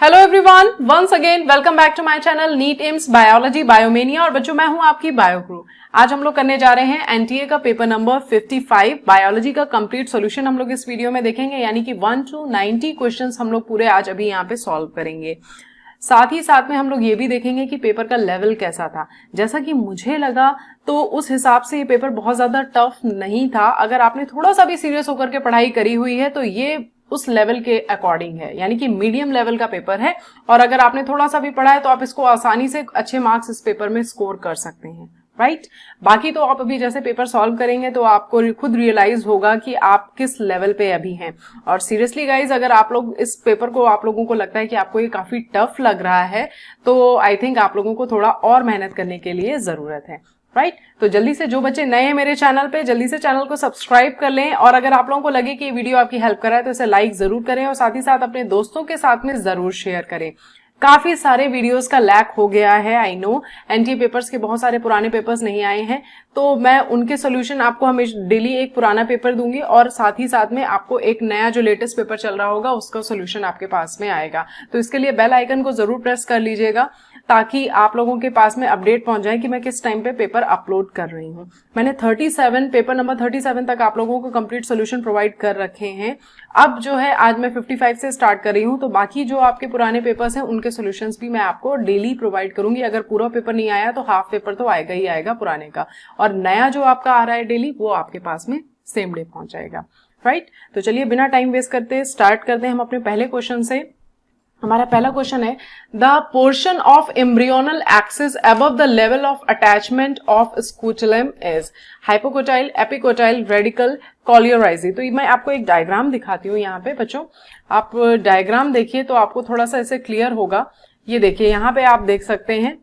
Hello everyone, once again welcome back to my channel NEET AIIMS biology biomania. और बच्चों, मैं हूं आपकी बायो गुरु। आज हम लोग करने जा रहे हैं एनटीए का पेपर नंबर 55 बायोलॉजी का कंप्लीट सॉल्यूशन हम लोग इस वीडियो में देखेंगे, यानी कि 1 to 90 क्वेश्चंस हम लोग पूरे आज अभी यहाँ पे सॉल्व करेंगे। साथ ही साथ में हम लोग ये भी देखेंगे कि पेपर का लेवल कैसा था। जैसा कि मुझे लगा तो उस हिसाब से ये पेपर बहुत ज्यादा टफ नहीं था। अगर आपने थोड़ा सा भी सीरियस होकर के पढ़ाई करी हुई है तो ये उस लेवल के अकॉर्डिंग है, यानी कि मीडियम लेवल का पेपर है। और अगर आपने थोड़ा सा भी पढ़ा है तो आप इसको आसानी से अच्छे मार्क्स इस पेपर में स्कोर कर सकते हैं, राइट। बाकी तो आप अभी जैसे पेपर सॉल्व करेंगे तो आपको खुद रियलाइज होगा कि आप किस लेवल पे अभी हैं। और सीरियसली गाइज, अगर आप लोग इस पेपर को आप लोगों को लगता है कि आपको ये काफी टफ लग रहा है तो आई थिंक आप लोगों को थोड़ा और मेहनत करने के लिए जरूरत है, राइट। तो जल्दी से जो बच्चे नए हैं मेरे चैनल पे, जल्दी से चैनल को सब्सक्राइब कर लें। और अगर आप लोगों को लगे कि ये वीडियो आपकी हेल्प कर रहा है तो इसे लाइक जरूर करें और साथ ही साथ अपने दोस्तों के साथ में जरूर शेयर करें। काफी सारे वीडियोस का लैक हो गया है, आई नो। एनटीए पेपर्स के बहुत सारे पुराने पेपर्स नहीं आए हैं, तो मैं उनके सोल्यूशन आपको हमेशा डेली एक पुराना पेपर दूंगी और साथ ही साथ में आपको एक नया जो लेटेस्ट पेपर चल रहा होगा उसका सोल्यूशन आपके पास में आएगा। तो इसके लिए बेल आइकन को जरूर प्रेस कर लीजिएगा ताकि आप लोगों के पास में अपडेट पहुंच जाए कि मैं किस टाइम पे पेपर अपलोड कर रही हूँ। मैंने 37 पेपर नंबर 37 तक आप लोगों को कंप्लीट सोल्यूशन प्रोवाइड कर रखे हैं। अब जो है आज मैं 55 से स्टार्ट कर रही हूँ, तो बाकी जो आपके पुराने पेपर्स हैं उनके सोल्यूशंस भी मैं आपको डेली प्रोवाइड करूंगी। अगर पूरा पेपर नहीं आया तो हाफ पेपर तो आएगा ही आएगा पुराने का, और नया जो आपका आ रहा है डेली वो आपके पास में सेम डे पहुंच जाएगा, राइट। तो चलिए बिना टाइम वेस्ट करते स्टार्ट करते हैं हम अपने पहले क्वेश्चन से। हमारा पहला क्वेश्चन है, the portion of embryonal axis above the level of attachment of scutellum is hypocotyl, epicotyl, radicle, coleorhiza. तो मैं आपको एक डायग्राम दिखाती हूँ यहाँ पे बच्चों। आप डायग्राम देखिए तो आपको थोड़ा सा ऐसे क्लियर होगा। ये देखिए यहाँ पे आप देख सकते हैं,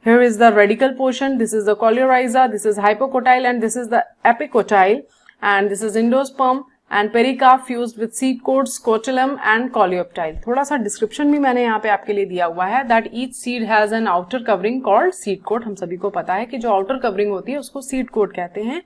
here is the radical portion, this is the colioriza, this is hypocotyle and this is the epicotyle and this is endosperm and pericarp fused with seed coat, scutellum and coleoptile। थोड़ा सा डिस्क्रिप्शन भी मैंने यहाँ पे आपके लिए दिया हुआ है, that each seed has an outer covering called seed coat। हम सभी को पता है कि जो outer covering होती है उसको seed coat कहते हैं,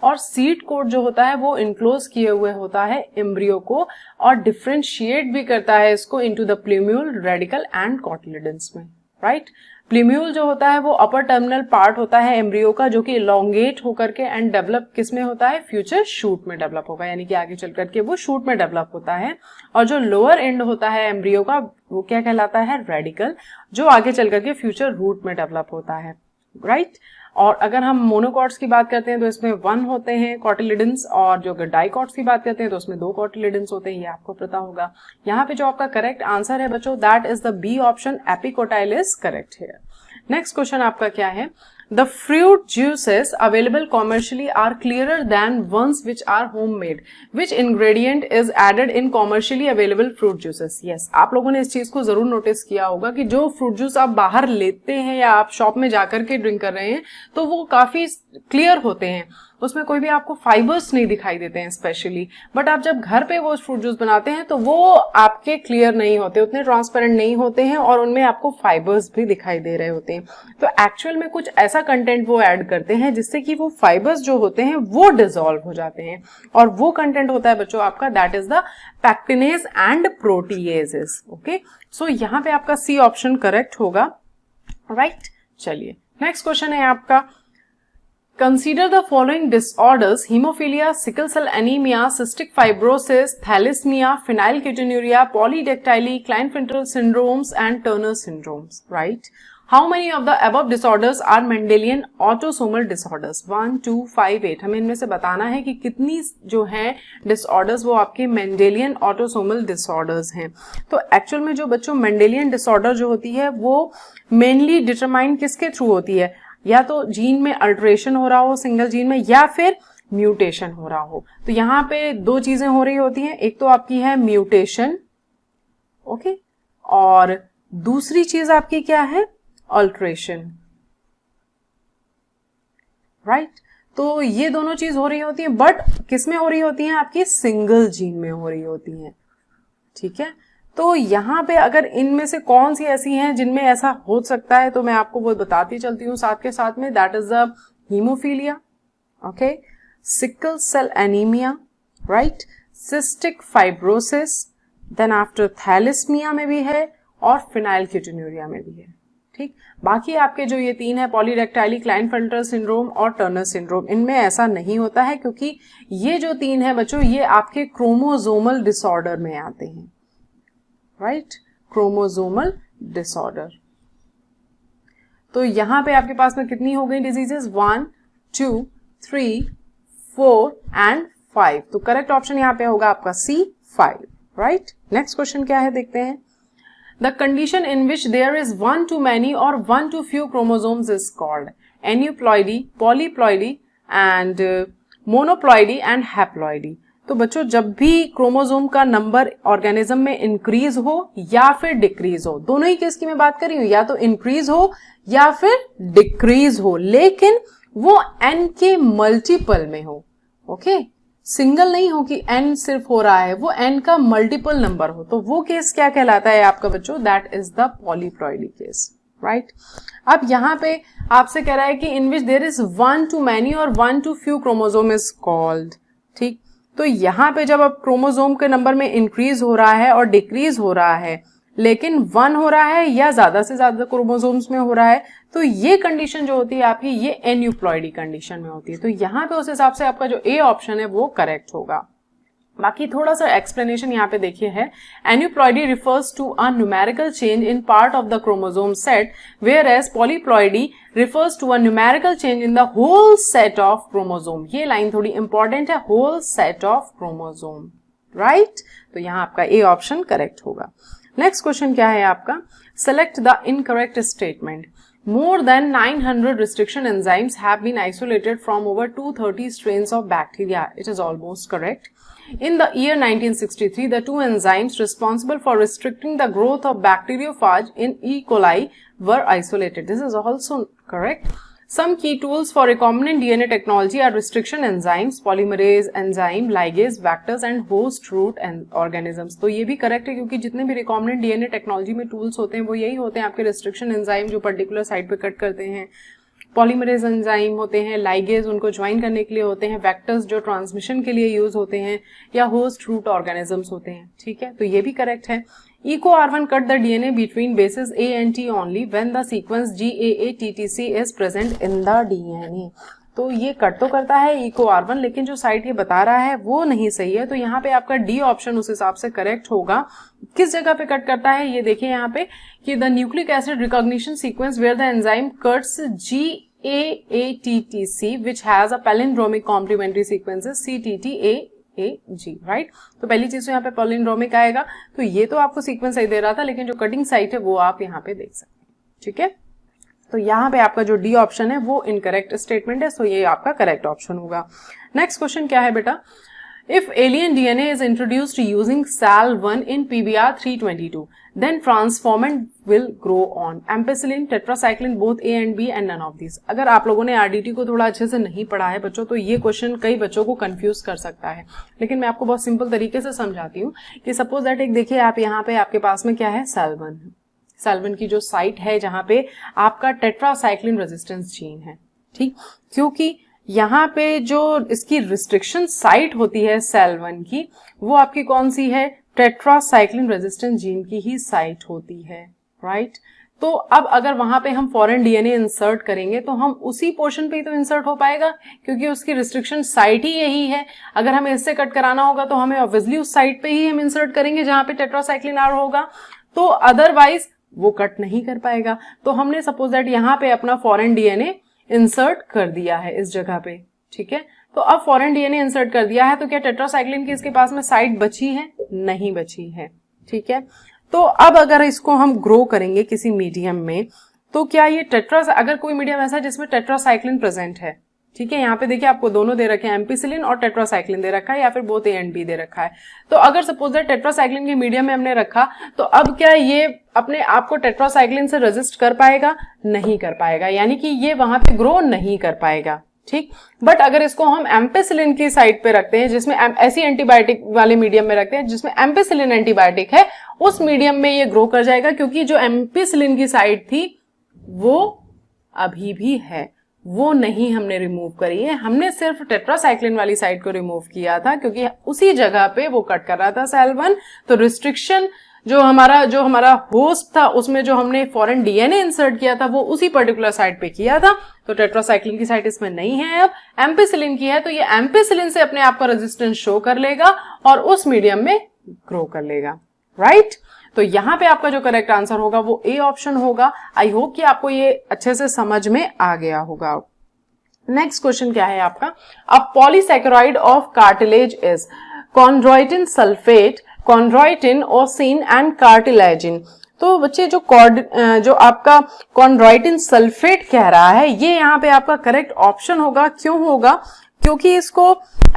और सीड कोट जो होता है वो इनक्लोज किए हुए होता है एम्ब्रियो को और डिफरेंशिएट भी करता है इसको into the plumule, radical and cotyledons में, राइट। प्लूम्यूल जो होता है वो अपर टर्मिनल पार्ट होता है एम्ब्रियो का, जो कि इलोंगेट होकर के एंड डेवलप किस में होता है, फ्यूचर शूट में डेवलप होगा, यानी कि आगे चल करके वो शूट में डेवलप होता है। और जो लोअर एंड होता है एम्ब्रियो का वो क्या कहलाता है, रेडिकल, जो आगे चल करके फ्यूचर रूट में डेवलप होता है, राइट। और अगर हम मोनोकॉट्स की बात करते हैं तो इसमें 1 होते हैं कॉटिलिडन्स, और जो अगर डाइकॉट्स की बात करते हैं तो उसमें 2 कॉटिलिडन्स होते हैं, ये आपको पता होगा। यहाँ पे जो आपका करेक्ट आंसर है बच्चों, that is the B option, epicotyl is correct here. Next question आपका क्या है, The fruit juices available commercially are clearer than ones which are homemade. Which ingredient is added in commercially available fruit juices? Yes, आप लोगों ने इस चीज को जरूर नोटिस किया होगा कि जो फ्रूट जूस आप बाहर लेते हैं या आप शॉप में जाकर के ड्रिंक कर रहे हैं तो वो काफी क्लियर होते हैं, उसमें कोई भी आपको फाइबर्स नहीं दिखाई देते हैं स्पेशली। बट आप जब घर पे वो फ्रूट जूस बनाते हैं तो वो आपके क्लियर नहीं होते, उतने ट्रांसपेरेंट नहीं होते हैं और उनमें आपको फाइबर्स भी दिखाई दे रहे होते हैं। तो एक्चुअल में कुछ ऐसा कंटेंट वो ऐड करते हैं जिससे कि वो फाइबर्स जो होते हैं वो डिसॉल्व हो जाते हैं, और वो कंटेंट होता है बच्चों आपका, that is the pectinase and proteases. Okay, so यहाँ पे आपका सी ऑप्शन करेक्ट होगा, राइट। चलिए नेक्स्ट क्वेश्चन है आपका, Consider the following disorders: hemophilia, sickle cell anemia, cystic fibrosis, thalassemia, phenylketonuria, polydactyly, Klinefelter syndromes and Turner syndromes, right? How many of the above disorders are Mendelian autosomal disorders? 1, 2, 5, 8। हमें इनमें से बताना है कि कितनी जो है disorders वो आपके Mendelian autosomal disorders हैं। तो एक्चुअल में जो बच्चों Mendelian disorder जो होती है वो मेनली डिटरमाइन किसके थ्रू होती है, या तो जीन में अल्टरेशन हो रहा हो सिंगल जीन में, या फिर म्यूटेशन हो रहा हो। तो यहाँ पे 2 चीजें हो रही होती हैं, एक तो आपकी है म्यूटेशन, ओके, और दूसरी चीज आपकी क्या है, अल्टरेशन, राइट। तो ये दोनों चीज हो रही होती हैं, बट किस में हो रही होती हैं, आपकी सिंगल जीन में हो रही होती हैं, ठीक है। तो यहाँ पे अगर इनमें से कौन सी ऐसी हैं जिनमें ऐसा हो सकता है तो मैं आपको वो बताती चलती हूँ साथ के साथ में, that is the haemophilia, okay, sickle cell anaemia, right, cystic fibrosis, then after thalassaemia में भी है, और फिनाइलकीटोन्यूरिया में भी है। ठीक, बाकी आपके जो ये 3 है, पॉलीडेक्टाइली, क्लाइनफेल्टर सिंड्रोम और टर्नर सिंड्रोम, इनमें ऐसा नहीं होता है क्योंकि ये जो 3 है बच्चों, ये आपके क्रोमोसोमल डिसऑर्डर में आते हैं, राइट, क्रोमोसोमल डिसऑर्डर। तो यहां पे आपके पास में कितनी हो गई डिजीजेस, 1 2 3 4 एंड 5। तो करेक्ट ऑप्शन यहां पे होगा आपका C 5, राइट। नेक्स्ट क्वेश्चन क्या है देखते हैं। The condition in which there is one too many or one too few chromosomes is called aneuploidy, polyploidy and monoploidy and haploidy। तो बच्चों जब भी क्रोमोसोम का नंबर ऑर्गेनिज्म में इंक्रीज हो या फिर डिक्रीज हो, दोनों ही केस की मैं बात कर रही हूं, या तो इंक्रीज हो या फिर डिक्रीज हो, लेकिन वो n के मल्टीपल में हो, ओके, सिंगल नहीं हो कि n सिर्फ हो रहा है, वो n का मल्टीपल नंबर हो, तो वो केस क्या कहलाता है आपका बच्चों, that is the polyploidy case, right. अब यहां पे आपसे कह रहा है कि in which there is 1 too many और 1 too few chromosome is called. ठीक, तो यहां पे जब अब क्रोमोसोम के नंबर में इंक्रीज हो रहा है और डिक्रीज हो रहा है, लेकिन 1 हो रहा है या ज्यादा से ज्यादा क्रोमोसोम्स में हो रहा है, तो ये कंडीशन जो होती है आपकी, ये एन्यूप्लॉइडी कंडीशन में होती है। तो यहां पे उस हिसाब से आपका जो ए ऑप्शन है वो करेक्ट होगा। बाकी थोड़ा सा एक्सप्लेनेशन यहाँ पे देखिए है, aneuploidy refers to a numerical change in part of the chromosome set, where as polyploidy refers to a numerical change in the whole set of chromosome. ये लाइन थोड़ी इंपॉर्टेंट है, whole set of chromosome, right. तो यहाँ आपका A option correct होगा। Next question क्या है आपका, select the incorrect statement. More than 900 restriction enzymes have been isolated from over 230 strains of bacteria. It is almost correct. In the year 1963, the 2 enzymes responsible for restricting the growth of bacteriophage in E. coli were isolated. This is also correct. Some key tools for recombinant DNA technology are restriction enzymes, polymerase enzyme, ligase, vectors and host root and organisms. तो ये भी correct है क्योंकि जितने भी recombinant DNA technology में tools होते हैं वो यही होते हैं आपके restriction enzyme जो पर्टिकुलर साइट पे कट करते हैं, पॉलीमरेज एंजाइम होते हैं, लाइगेज उनको ज्वाइन करने के लिए होते हैं, वेक्टर्स जो ट्रांसमिशन के लिए यूज होते हैं, या होस्ट रूट ऑर्गेनिजम्स होते हैं। ठीक है, तो ये भी करेक्ट है। EcoR1 cut the DNA between bases A and T only when the sequence GAATTC is present in the DNA। तो ये कट तो करता है EcoR1, लेकिन जो साइट ये बता रहा है वो नहीं सही है, तो यहाँ पे आपका डी ऑप्शन उस हिसाब से करेक्ट होगा। किस जगह पे कट करता है ये देखिए यहाँ पे कि the nucleic acid recognition sequence where the enzyme cuts GAATTC which has a palindromic complementary sequences CTTAAG, right. तो पहली चीज तो यहाँ पे पैलिंड्रोमिक आएगा, तो ये तो आपको सीक्वेंस सही दे रहा था, लेकिन जो कटिंग साइट है वो आप यहाँ पे देख सकते हैं। ठीक है, तो यहाँ पे आपका जो डी ऑप्शन है वो इनकरेक्ट स्टेटमेंट है, सो ये आपका करेक्ट ऑप्शन होगा। नेक्स्ट क्वेश्चन क्या है बेटा, if alien DNA is introduced using SAL1 in PBR 322, then transformant will grow on ampicillin, tetracycline, both A and B and none of these। अगर आप लोगों ने RDT को थोड़ा अच्छे से नहीं पढ़ा है बच्चों, तो ये क्वेश्चन कई बच्चों को कंफ्यूज कर सकता है, लेकिन मैं आपको बहुत सिंपल तरीके से समझाती हूँ कि सपोज दैट एक देखिए आप यहाँ पे आपके पास में क्या है, SAL1 की जो साइट है जहां पे आपका टेट्रासाइक्लिन रेजिस्टेंस जीन है। ठीक, क्योंकि यहाँ पे जो इसकी रिस्ट्रिक्शन साइट होती है SAL1 की, वो आपकी कौन सी है, टेट्रासाइक्लिन रेजिस्टेंस जीन की ही साइट होती है, राइट। तो अब अगर वहां पे हम फॉरेन डीएनए इंसर्ट करेंगे तो हम उसी पोर्शन पे ही तो इंसर्ट हो पाएगा, क्योंकि उसकी रिस्ट्रिक्शन साइट ही यही है। अगर हमें इससे कट कराना होगा तो हमें ऑब्वियसली उस साइट पे ही हम इंसर्ट करेंगे जहां पे टेट्रासाइक्लिन आर होगा, तो अदरवाइज वो कट नहीं कर पाएगा। तो हमने सपोज दैट यहाँ पे अपना फॉरेन डीएनए इंसर्ट कर दिया है इस जगह पे। ठीक है, तो अब फॉरेन डीएनए इंसर्ट कर दिया है, तो क्या टेट्रासाइक्लिन की इसके पास में साइट बची है, नहीं बची है। ठीक है, तो अब अगर इसको हम ग्रो करेंगे किसी मीडियम में, तो क्या ये अगर कोई मीडियम ऐसा है जिसमें टेट्रासाइक्लिन प्रेजेंट है, ठीक है, यहाँ पे देखिए आपको दोनों दे रखे हैं, एम्पिसिलिन और टेट्रासाइक्लिन दे रखा है, या फिर बोथ A एंड B दे रखा है। तो अगर सपोज दैट टेट्रासाइक्लिन के मीडियम में हमने रखा, तो अब क्या ये अपने आप को टेट्रासाइक्लिन से रेजिस्ट कर पाएगा, नहीं कर पाएगा, यानी कि ये वहां पे ग्रो नहीं कर पाएगा। ठीक, बट अगर इसको हम एम्पिसिलिन की साइट पे रखते हैं, जिसमें ऐसी एंटीबायोटिक वाले मीडियम में रखते हैं जिसमें एम्पिसिलिन एंटीबायोटिक है, उस मीडियम में ये ग्रो कर जाएगा, क्योंकि जो एम्पिसिलिन की साइट थी वो अभी भी है, वो नहीं हमने रिमूव करी है, हमने सिर्फ टेट्रासाइक्लिन वाली साइट को रिमूव किया था, क्योंकि उसी जगह पे वो कट कर रहा था SAL1। तो रिस्ट्रिक्शन जो हमारा होस्ट था उसमें जो हमने फॉरेन डीएनए इंसर्ट किया था वो उसी पर्टिकुलर साइट पे किया था, तो टेट्रासाइक्लिन की साइट इसमें नहीं है, अब एम्पिसिलिन की है, तो ये एम्पिसिलिन से अपने आप का रेजिस्टेंस शो कर लेगा और उस मीडियम में ग्रो कर लेगा, राइट। तो यहां पे आपका जो करेक्ट आंसर होगा वो ए ऑप्शन होगा। आई होप कि आपको ये अच्छे से समझ में आ गया होगा। नेक्स्ट क्वेश्चन क्या है आपका, a polysaccharide of cartilage is chondroitin sulphate, chondroitin, ossein and cartilagin. तो बच्चे जो आपका कॉन्ड्रोइटिन सल्फेट कह रहा है ये यहाँ पे आपका करेक्ट ऑप्शन होगा। क्यों होगा, क्योंकि इसको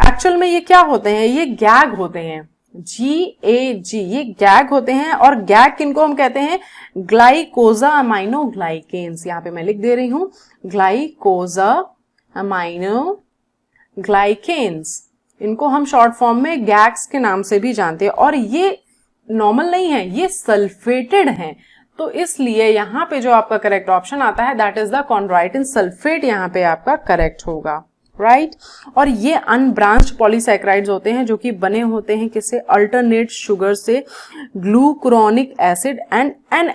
एक्चुअल में ये क्या होते हैं, ये गैग होते हैं, GAG, ये गैग होते हैं। और गैग किनको हम कहते हैं, ग्लाइकोजा अमाइनो ग्लाइकेन्स। यहाँ पे मैं लिख दे रही हूं ग्लाइकोजा अमाइनो ग्लाइकेन्स, इनको हम शॉर्ट फॉर्म में गैग्स के नाम से भी जानते हैं। और ये नॉर्मल नहीं है, ये सल्फेटेड हैं, तो इसलिए यहाँ पे जो आपका करेक्ट ऑप्शन आता है that is the chondroitin sulphate, यहाँ पे आपका करेक्ट होगा, राइट। और ये अनब्रांच्ड पॉलीसैकेराइड्स होते हैं जो कि बने होते हैं किससे, अल्टरनेट शुगर से, glucuronic acid and N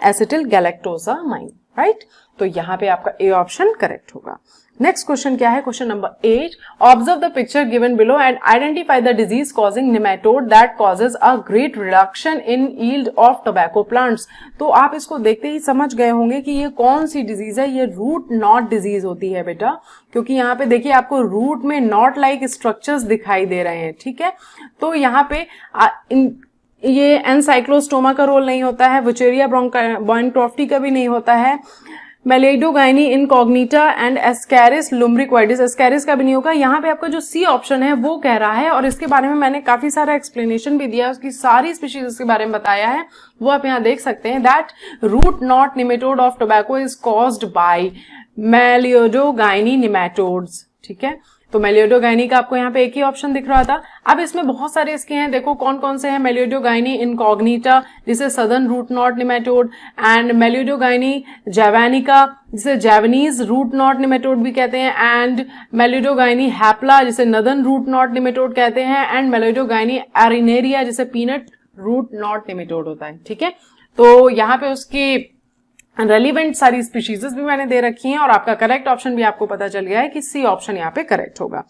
acetyl galactosamine, right. तो यहाँ पे आपका ए ऑप्शन करेक्ट होगा। नेक्स्ट क्वेश्चन क्या है, question number 8, observe the picture given below and identify the disease causing nematode that causes a great reduction in yield of tobacco plants. तो आप इसको देखते ही समझ गए होंगे कि ये कौन सी डिजीज है, ये रूट नॉट डिजीज होती है बेटा, क्योंकि यहाँ पे देखिए आपको रूट में नॉट लाइक स्ट्रक्चर्स दिखाई दे रहे हैं, ठीक है। तो यहाँ पे ये एनसाइक्लोस्टोमा का रोल नहीं होता है, वुचेरिया ब्रोंकाइक्रोफ्टी का भी नहीं होता है, मेलिडोगाइनी इनकॉग्निटा एंड एस्कैरिस लुम्ब्रिक्वाइडिस, एस्कैरिस का भी नहीं होगा। यहाँ पे आपका जो सी ऑप्शन है वो कह रहा है, और इसके बारे में मैंने काफी सारा एक्सप्लेनेशन भी दिया है, उसकी सारी स्पीशीज के बारे में बताया है, वो आप यहाँ देख सकते हैं। That root knot nematode of tobacco is caused by meloidogyne nematodes, ठीक है। तो मेलिडोगाइनी का आपको यहाँ पे एक ही ऑप्शन दिख रहा था। अब इसमें बहुत सारे इसके हैं, देखो कौन कौन से हैं, मेलिडोगाइनी इनकॉग्निटा जिसे southern root knot nematode, and meloidogyne javanica जिसे जैवनीज रूट नॉट निमेटोड भी कहते हैं, एंड मेलिडोगाइनी हैप्ला जिसे नदर्न रूट नॉट निमेटोड कहते हैं, एंड मेलिडोगाइनी एरिनेरिया जिसे पीनट रूट नॉट निमेटोड होता है, ठीक है। तो यहाँ पे उसकी रेलिवेंट सारी स्पीशीज भी मैंने दे रखी हैं, और आपका करेक्ट ऑप्शन भी आपको पता चल गया है कि सी ऑप्शन यहाँ पे करेक्ट होगा।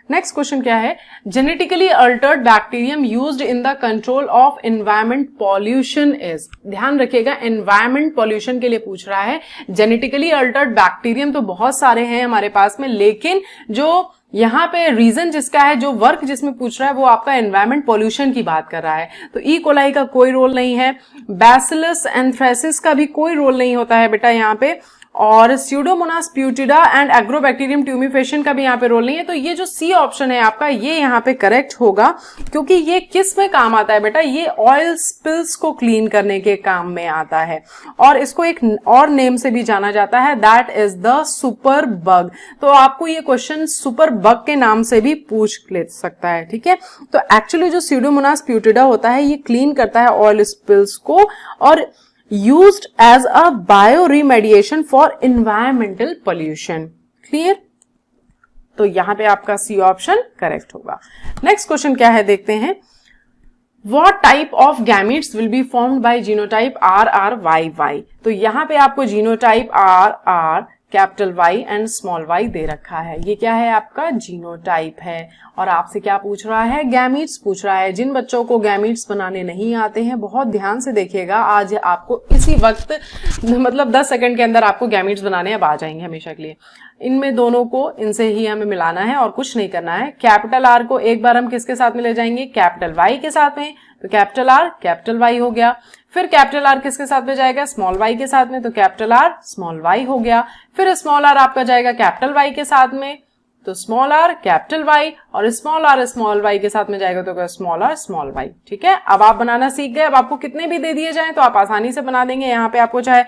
नेक्स्ट क्वेश्चन क्या है, genetically Altered bacterium used in the control of environment pollution is. ध्यान रखिएगा, एनवायरमेंट पॉल्यूशन के लिए पूछ रहा है। जेनेटिकली अल्टर्ड बैक्टीरियम तो बहुत सारे हैं हमारे पास में, लेकिन जो यहाँ पे रीजन जिसका है, जो वर्क जिसमें पूछ रहा है वो आपका एनवायरमेंट पॉल्यूशन की बात कर रहा है। तो ई कोलाई का कोई रोल नहीं है, बैसिलस एंथ्रेसिस का भी कोई रोल नहीं होता है बेटा यहाँ पे, और स्यूडोमोनास प्यूटिडा एंड एग्रोबैक्टीरियम ट्यूमिफेशन का भी यहाँ पे रोल नहीं है। तो ये जो सी ऑप्शन है आपका, ये यहाँ पे करेक्ट होगा, क्योंकि ये किस में काम आता है बेटा, ये ऑयल स्पिल्स को क्लीन करने के काम में आता है, और इसको एक और नेम से भी जाना जाता है, that is the super bug. तो आपको ये क्वेश्चन सुपर बग के नाम से भी पूछ ले सकता है, ठीक है। तो एक्चुअली जो स्यूडोमोनास प्यूटिडा होता है ये क्लीन करता है ऑयल स्पिल्स को, और used as a bioremediation for environmental pollution, clear। तो यहां पे आपका सी ऑप्शन करेक्ट होगा। नेक्स्ट क्वेश्चन क्या है देखते हैं, What type of gametes will be formed by genotype RRYY। तो यहां पे आपको genotype RR capital Y and small y दे रखा है। ये क्या है आपका जीनोटाइप है, और आपसे क्या पूछ रहा है, गैमीट्स पूछ रहा है। जिन बच्चों को गैमीट्स बनाने नहीं आते हैं बहुत ध्यान से देखिएगा, आज आपको इसी वक्त मतलब 10 सेकंड के अंदर आपको गैमीट्स बनाने अब आ जाएंगे हमेशा के लिए। इनमें दोनों को इनसे ही हमें मिलाना है और कुछ नहीं करना है। कैपिटल R को एक बार हम किसके साथ में ले जाएंगे, कैपिटल Y के साथ में, तो कैपिटल R कैपिटल Y हो गया। फिर कैपिटल R किसके साथ में जाएगा, स्मॉल y के साथ में, तो कैपिटल R स्मॉल y हो गया। फिर स्मॉल r आपका जाएगा कैपिटल Y के साथ में, तो स्मॉल r कैपिटल Y, और स्मॉल r स्मॉल y के साथ में जाएगा तो स्मॉल r स्मॉल y, ठीक है। अब आप बनाना सीख गए। अब आपको कितने भी दे दिए जाएं तो आप आसानी से बना देंगे। यहाँ पे आपको चाहे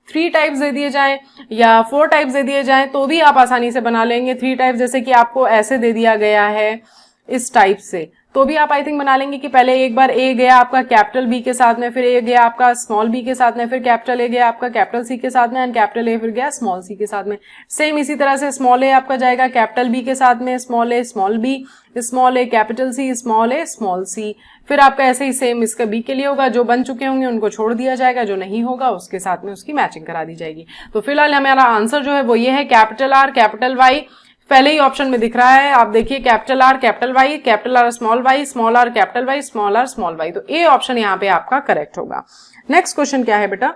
3 टाइप्स दे दिए जाएं या 4 टाइप्स दे दिए जाएं तो भी आप आसानी से बना लेंगे। 3 टाइप्स जैसे कि आपको ऐसे दे दिया गया है इस टाइप से, तो भी आप आई थिंक बना लेंगे कि पहले एक बार ए गया आपका कैपिटल बी के साथ में, फिर ए गया आपका स्मॉल बी के साथ में, फिर कैपिटल ए गया आपका कैपिटल सी के साथ में, एंड कैपिटल ए फिर गया स्मॉल सी के साथ में। सेम इसी तरह से स्मॉल ए आपका जाएगा कैपिटल बी के साथ में, स्मॉल ए स्मॉल बी, स्मॉल ए कैपिटल सी, स्मॉल ए स्मॉल सी। फिर आपका ऐसे ही सेम इसका बी के लिए होगा, जो बन चुके होंगे उनको छोड़ दिया जाएगा, जो नहीं होगा उसके साथ में उसकी मैचिंग करा दी जाएगी। तो फिलहाल हमारा आंसर जो है वो ये है कैपिटल आर कैपिटल वाई, पहले ही ऑप्शन में दिख रहा है, आप देखिए capital R capital Y, capital R small Y, small R capital Y, small R small Y. तो ए ऑप्शन यहाँ पे आपका करेक्ट होगा। नेक्स्ट क्वेश्चन क्या है बेटा,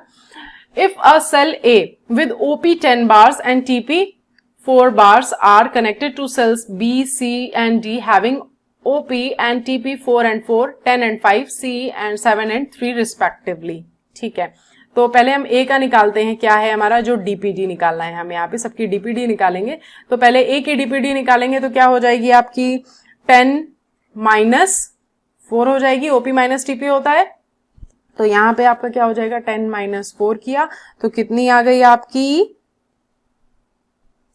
if a cell A with OP 10 bars and TP 4 bars are connected to cells B, C and D having OP and TP 4 and 4, 10 and 5, C and 7 and 3 respectively। ठीक है, तो पहले हम ए का निकालते हैं, क्या है हमारा जो डीपीडी निकालना है, हम यहाँ पे सबकी डीपीडी निकालेंगे। तो पहले ए की डीपीडी निकालेंगे तो क्या हो जाएगी आपकी 10 - 4 हो जाएगी, ओपी माइनस टीपी होता है। तो यहाँ पे आपका क्या हो जाएगा 10 - 4 किया तो कितनी आ गई आपकी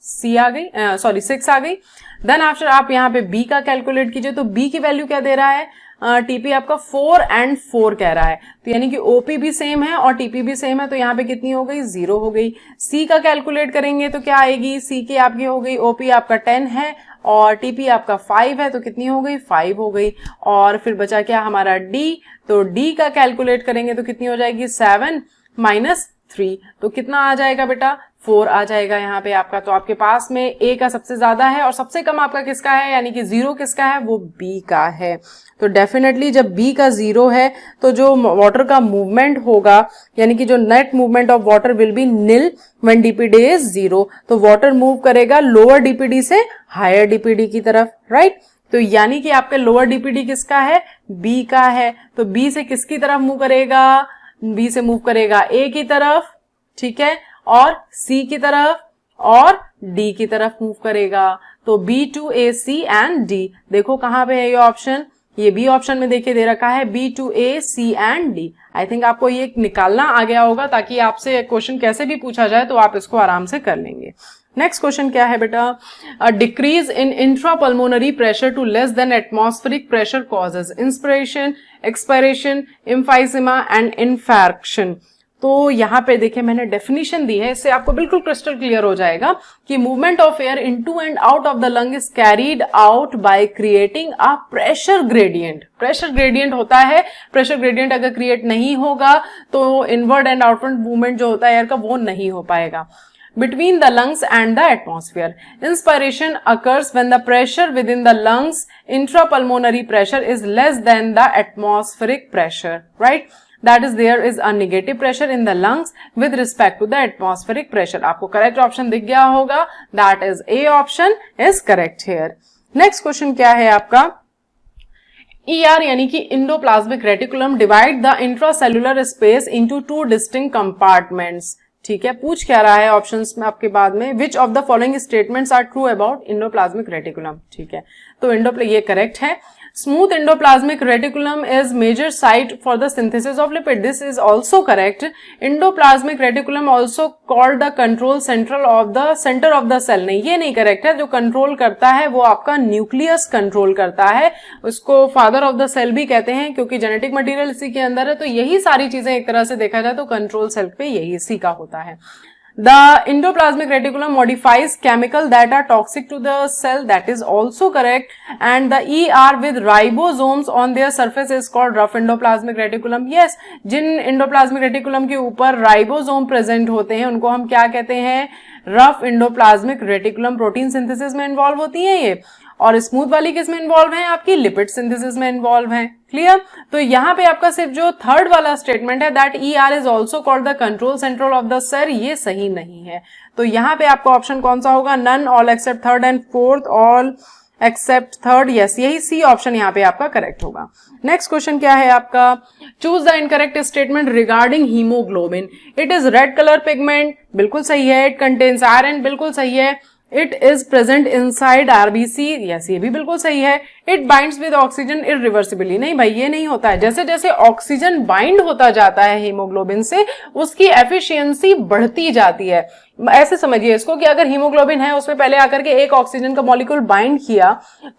सी आ गई, सॉरी 6 आ गई। देन आफ्टर आप यहाँ पे बी का कैलकुलेट कीजिए, तो बी की वैल्यू क्या दे रहा है, टीपी आपका 4 and 4 कह रहा है, तो यानी कि ओपी भी सेम है और टीपी भी सेम है, तो यहाँ पे कितनी हो गई 0 हो गई। सी का कैलकुलेट करेंगे तो क्या आएगी, सी की आपकी हो गई, ओपी आपका 10 है और टीपी आपका 5 है, तो कितनी हो गई 5 हो गई। और फिर बचा क्या हमारा डी, तो डी का कैलकुलेट करेंगे तो कितनी हो जाएगी 7 - 3, तो कितना आ जाएगा बेटा 4 आ जाएगा यहाँ पे आपका। तो आपके पास में ए का सबसे ज्यादा है और सबसे कम आपका किसका है, यानी कि 0 किसका है, वो बी का है। तो डेफिनेटली जब बी का 0 है तो जो वाटर का मूवमेंट होगा, यानी कि जो net movement of water will be nil when DPD is 0, तो वाटर मूव करेगा लोअर डीपीडी से हायर डीपीडी की तरफ, राइट। तो यानी कि आपका लोअर डीपीडी किसका है, बी का है। तो बी से किसकी तरफ मूव करेगा, बी से मूव करेगा ए की तरफ, ठीक है, और सी की तरफ और डी की तरफ मूव करेगा। तो B to A C and D, देखो कहां पे है ये ऑप्शन, ये बी ऑप्शन में देखिए दे रखा है B to A C and D. I think आपको ये निकालना आ गया होगा, ताकि आपसे क्वेश्चन कैसे भी पूछा जाए तो आप इसको आराम से कर लेंगे। नेक्स्ट क्वेश्चन क्या है बेटा, a decrease in intrapulmonary pressure to less than atmospheric pressure causes inspiration, expiration, emphysema and infarction. तो यहाँ पे देखिए मैंने डेफिनेशन दी है, इससे आपको बिल्कुल क्रिस्टल क्लियर हो जाएगा कि movement of air into and out of the lung is carried out by creating a pressure gradient. Pressure gradient होता है, प्रेशर ग्रेडियंट अगर क्रिएट नहीं होगा तो इनवर्ड एंड आउटवर्ड मूवमेंट जो होता है एयर का वो नहीं हो पाएगा। Between the lungs and the atmosphere. Inspiration occurs when the pressure within the lungs, intrapulmonary pressure, is less than the atmospheric pressure, right? That is, there is a negative pressure in the lungs with respect to the atmospheric pressure. आपको correct option दिख गया होगा, that is A option is correct here. Next question क्या है आपका, ER यानी कि endoplasmic reticulum divide the intracellular space into 2 distinct compartments. ठीक है, पूछ क्या रहा है ऑप्शंस में आपके बाद में, which of the following statements are true about endoplasmic reticulum. ठीक है, तो ये करेक्ट है। Smooth endoplasmic reticulum is major site for the synthesis of lipid, this is also correct. Endoplasmic reticulum also called the control centre of the cell, नहीं ये नहीं correct है। जो कंट्रोल करता है वो आपका न्यूक्लियस कंट्रोल करता है, उसको फादर ऑफ द सेल भी कहते हैं क्योंकि जेनेटिक मटेरियल इसी के अंदर है। तो यही सारी चीजें एक तरह से देखा जाए तो कंट्रोल सेल पे यही इसी का होता है। The endoplasmic reticulum modifies chemical that are toxic to the cell, that is also correct. And the ER with ribosomes on their surface is called rough endoplasmic reticulum. Yes, Jin endoplasmic reticulum के ऊपर ribosome present होते हैं उनको हम क्या कहते हैं, rough endoplasmic reticulum. Protein synthesis में इन्वॉल्व होती है ये, और स्मूथ वाली किस में इन्वॉल्व है, आपकी लिपिड सिंथेसिस में इन्वॉल्व है। क्लियर। तो यहाँ पे आपका सिर्फ जो थर्ड वाला स्टेटमेंट है that ER is also called the control centre of the cell, ये सही नहीं है। तो यहाँ पे आपका ऑप्शन कौन सा होगा, none, all except third and fourth, all except third, yes, यही सी ऑप्शन यहाँ पे आपका करेक्ट होगा। नेक्स्ट क्वेश्चन क्या है आपका, choose the incorrect statement regarding haemoglobin. It is red colour pigment, बिल्कुल सही है। इट कंटेन्स आयरन, बिल्कुल सही है। It is present inside RBC, yes ये भी बिल्कुल सही है। It binds with oxygen irreversibly. नहीं भाई, ये नहीं होता है। जैसे जैसे ऑक्सीजन बाइंड होता जाता है हीमोग्लोबिन से, उसकी एफिशिएंसी बढ़ती जाती है। ऐसे समझिए इसको कि अगर हीमोग्लोबिन है, उसमें पहले आकर के एक ऑक्सीजन का मॉलिक्यूल बाइंड किया,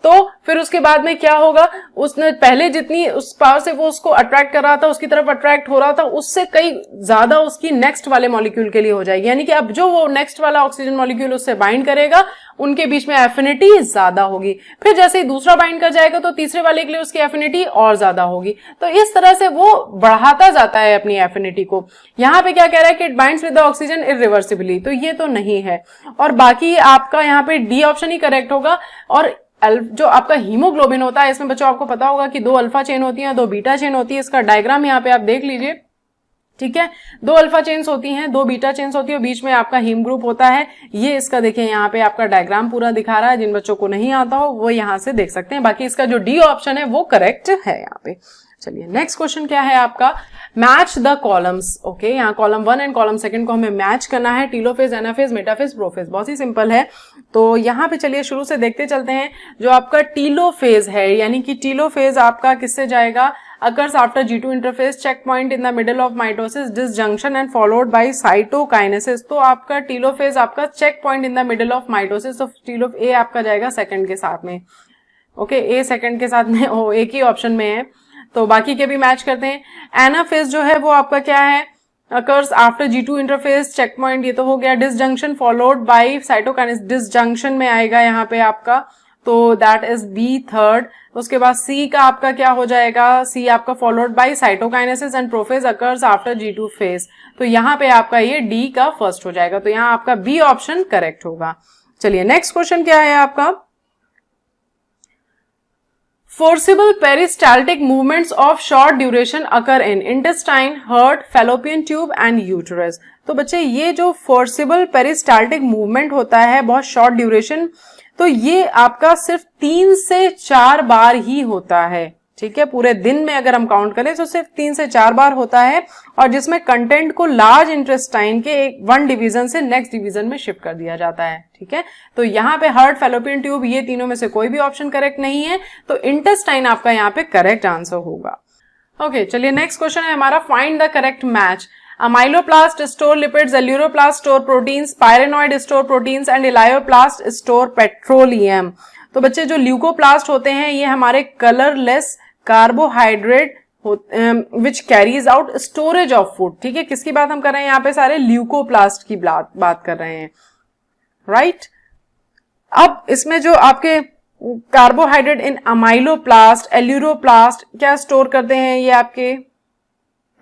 तो फिर उसके बाद में क्या होगा, उसने पहले जितनी उस पावर से वो उसको अट्रैक्ट कर रहा था, उसकी तरफ अट्रैक्ट हो रहा था, उससे कई ज्यादा उसकी नेक्स्ट वाले मॉलिक्यूल के लिए हो जाएगी। यानी कि अब जो वो नेक्स्ट वाला ऑक्सीजन मॉलिक्यूल उससे बाइंड करेगा, उनके बीच में एफिनिटी ज्यादा होगी। फिर जैसे ही दूसरा बाइंड कर जाएगा तो तीसरे वाले के लिए उसकी एफिनिटी और ज्यादा होगी। तो इस तरह से वो बढ़ाता जाता है अपनी एफिनिटी को। यहां पे क्या कह रहा है कि it binds with the oxygen irreversibly, तो ये तो नहीं है। और बाकी आपका यहाँ पे डी ऑप्शन ही करेक्ट होगा। और जो आपका हीमोग्लोबिन होता है, इसमें बच्चों आपको पता होगा कि 2 अल्फा चेन होती है, 2 बीटा चेन होती है। इसका डायग्राम यहाँ पे आप देख लीजिए, ठीक है। 2 अल्फा चेन्स होती हैं, 2 बीटा चेन्स होती है, और बीच में आपका हीम ग्रुप होता है। ये इसका देखिए यहाँ पे आपका डायग्राम पूरा दिखा रहा है। जिन बच्चों को नहीं आता हो वो यहाँ से देख सकते हैं। बाकी इसका जो डी ऑप्शन है वो करेक्ट है यहाँ पे। चलिए नेक्स्ट क्वेश्चन क्या है आपका, मैच द कॉलम्स। ओके, यहाँ कॉलम 1 एंड कॉलम 2 को हमें मैच करना है। टीलोफेज, एनाफेज, मेटाफेज, प्रोफेज, बहुत ही सिंपल है। तो यहाँ पे चलिए शुरू से देखते चलते हैं। जो आपका टीलोफेज है, यानी कि टीलोफेज आपका किससे जाएगा, occurs after G2 interphase, checkpoint in the middle of mitosis, disjunction and followed by cytokinesis। तो आपका टीलोफेज आपका check point in the middle of mitosis. तो टीलोफ ए आपका जाएगा सेकंड के साथ में। ओके, ए सेकंड के साथ में एक ही ऑप्शन में है, तो बाकी के भी मैच करते हैं। एनाफेज जो है वो आपका क्या है, occurs after G2 interphase, check point, ये तो हो गया। disjunction followed by cytokinesis, disjunction में आएगा यहाँ पे आपका, तो दैट इज बी थर्ड। उसके बाद सी का आपका क्या हो जाएगा, सी आपका followed by cytokinesis and prophase occurs after G2 phase. तो यहाँ पे आपका ये डी का फर्स्ट हो जाएगा। तो यहाँ आपका बी ऑप्शन करेक्ट होगा। चलिए नेक्स्ट क्वेश्चन क्या है आपका, forcible peristaltic movements of short duration occur in intestine, heart, fallopian tube and uterus. तो बच्चे ये जो फोर्सिबल पेरिस्टाल्टिक मूवमेंट होता है बहुत शॉर्ट ड्यूरेशन, तो ये आपका सिर्फ 3 से 4 बार ही होता है। ठीक है, पूरे दिन में अगर हम काउंट करें तो सिर्फ 3 से 4 बार होता है, और जिसमें कंटेंट को लार्ज इंटेस्टाइन के वन डिवीजन से नेक्स्ट डिवीजन में शिफ्ट कर दिया जाता है। ठीक है, तो यहाँ पे हार्ट, फैलोपियन ट्यूब, ये तीनों में से कोई भी ऑप्शन करेक्ट नहीं है, तो इंटेस्टाइन आपका यहाँ पे करेक्ट आंसर होगा। ओके, चलिए नेक्स्ट क्वेश्चन है हमारा, find the correct match. Amyloplast store lipids, aleuroplast store proteins, pyrenoid store proteins and elioplast store petroleum। तो बच्चे जो ल्यूकोप्लास्ट होते हैं ये हमारे colourless carbohydrate which carries out storage of food. ठीक है, किसकी बात हम कर रहे हैं यहाँ पे, सारे ल्यूकोप्लास्ट की बात कर रहे हैं, राइट। अब इसमें जो आपके कार्बोहाइड्रेट इन अमाइलोप्लास्ट, एल्यूरोप्लास्ट क्या स्टोर करते हैं, ये आपके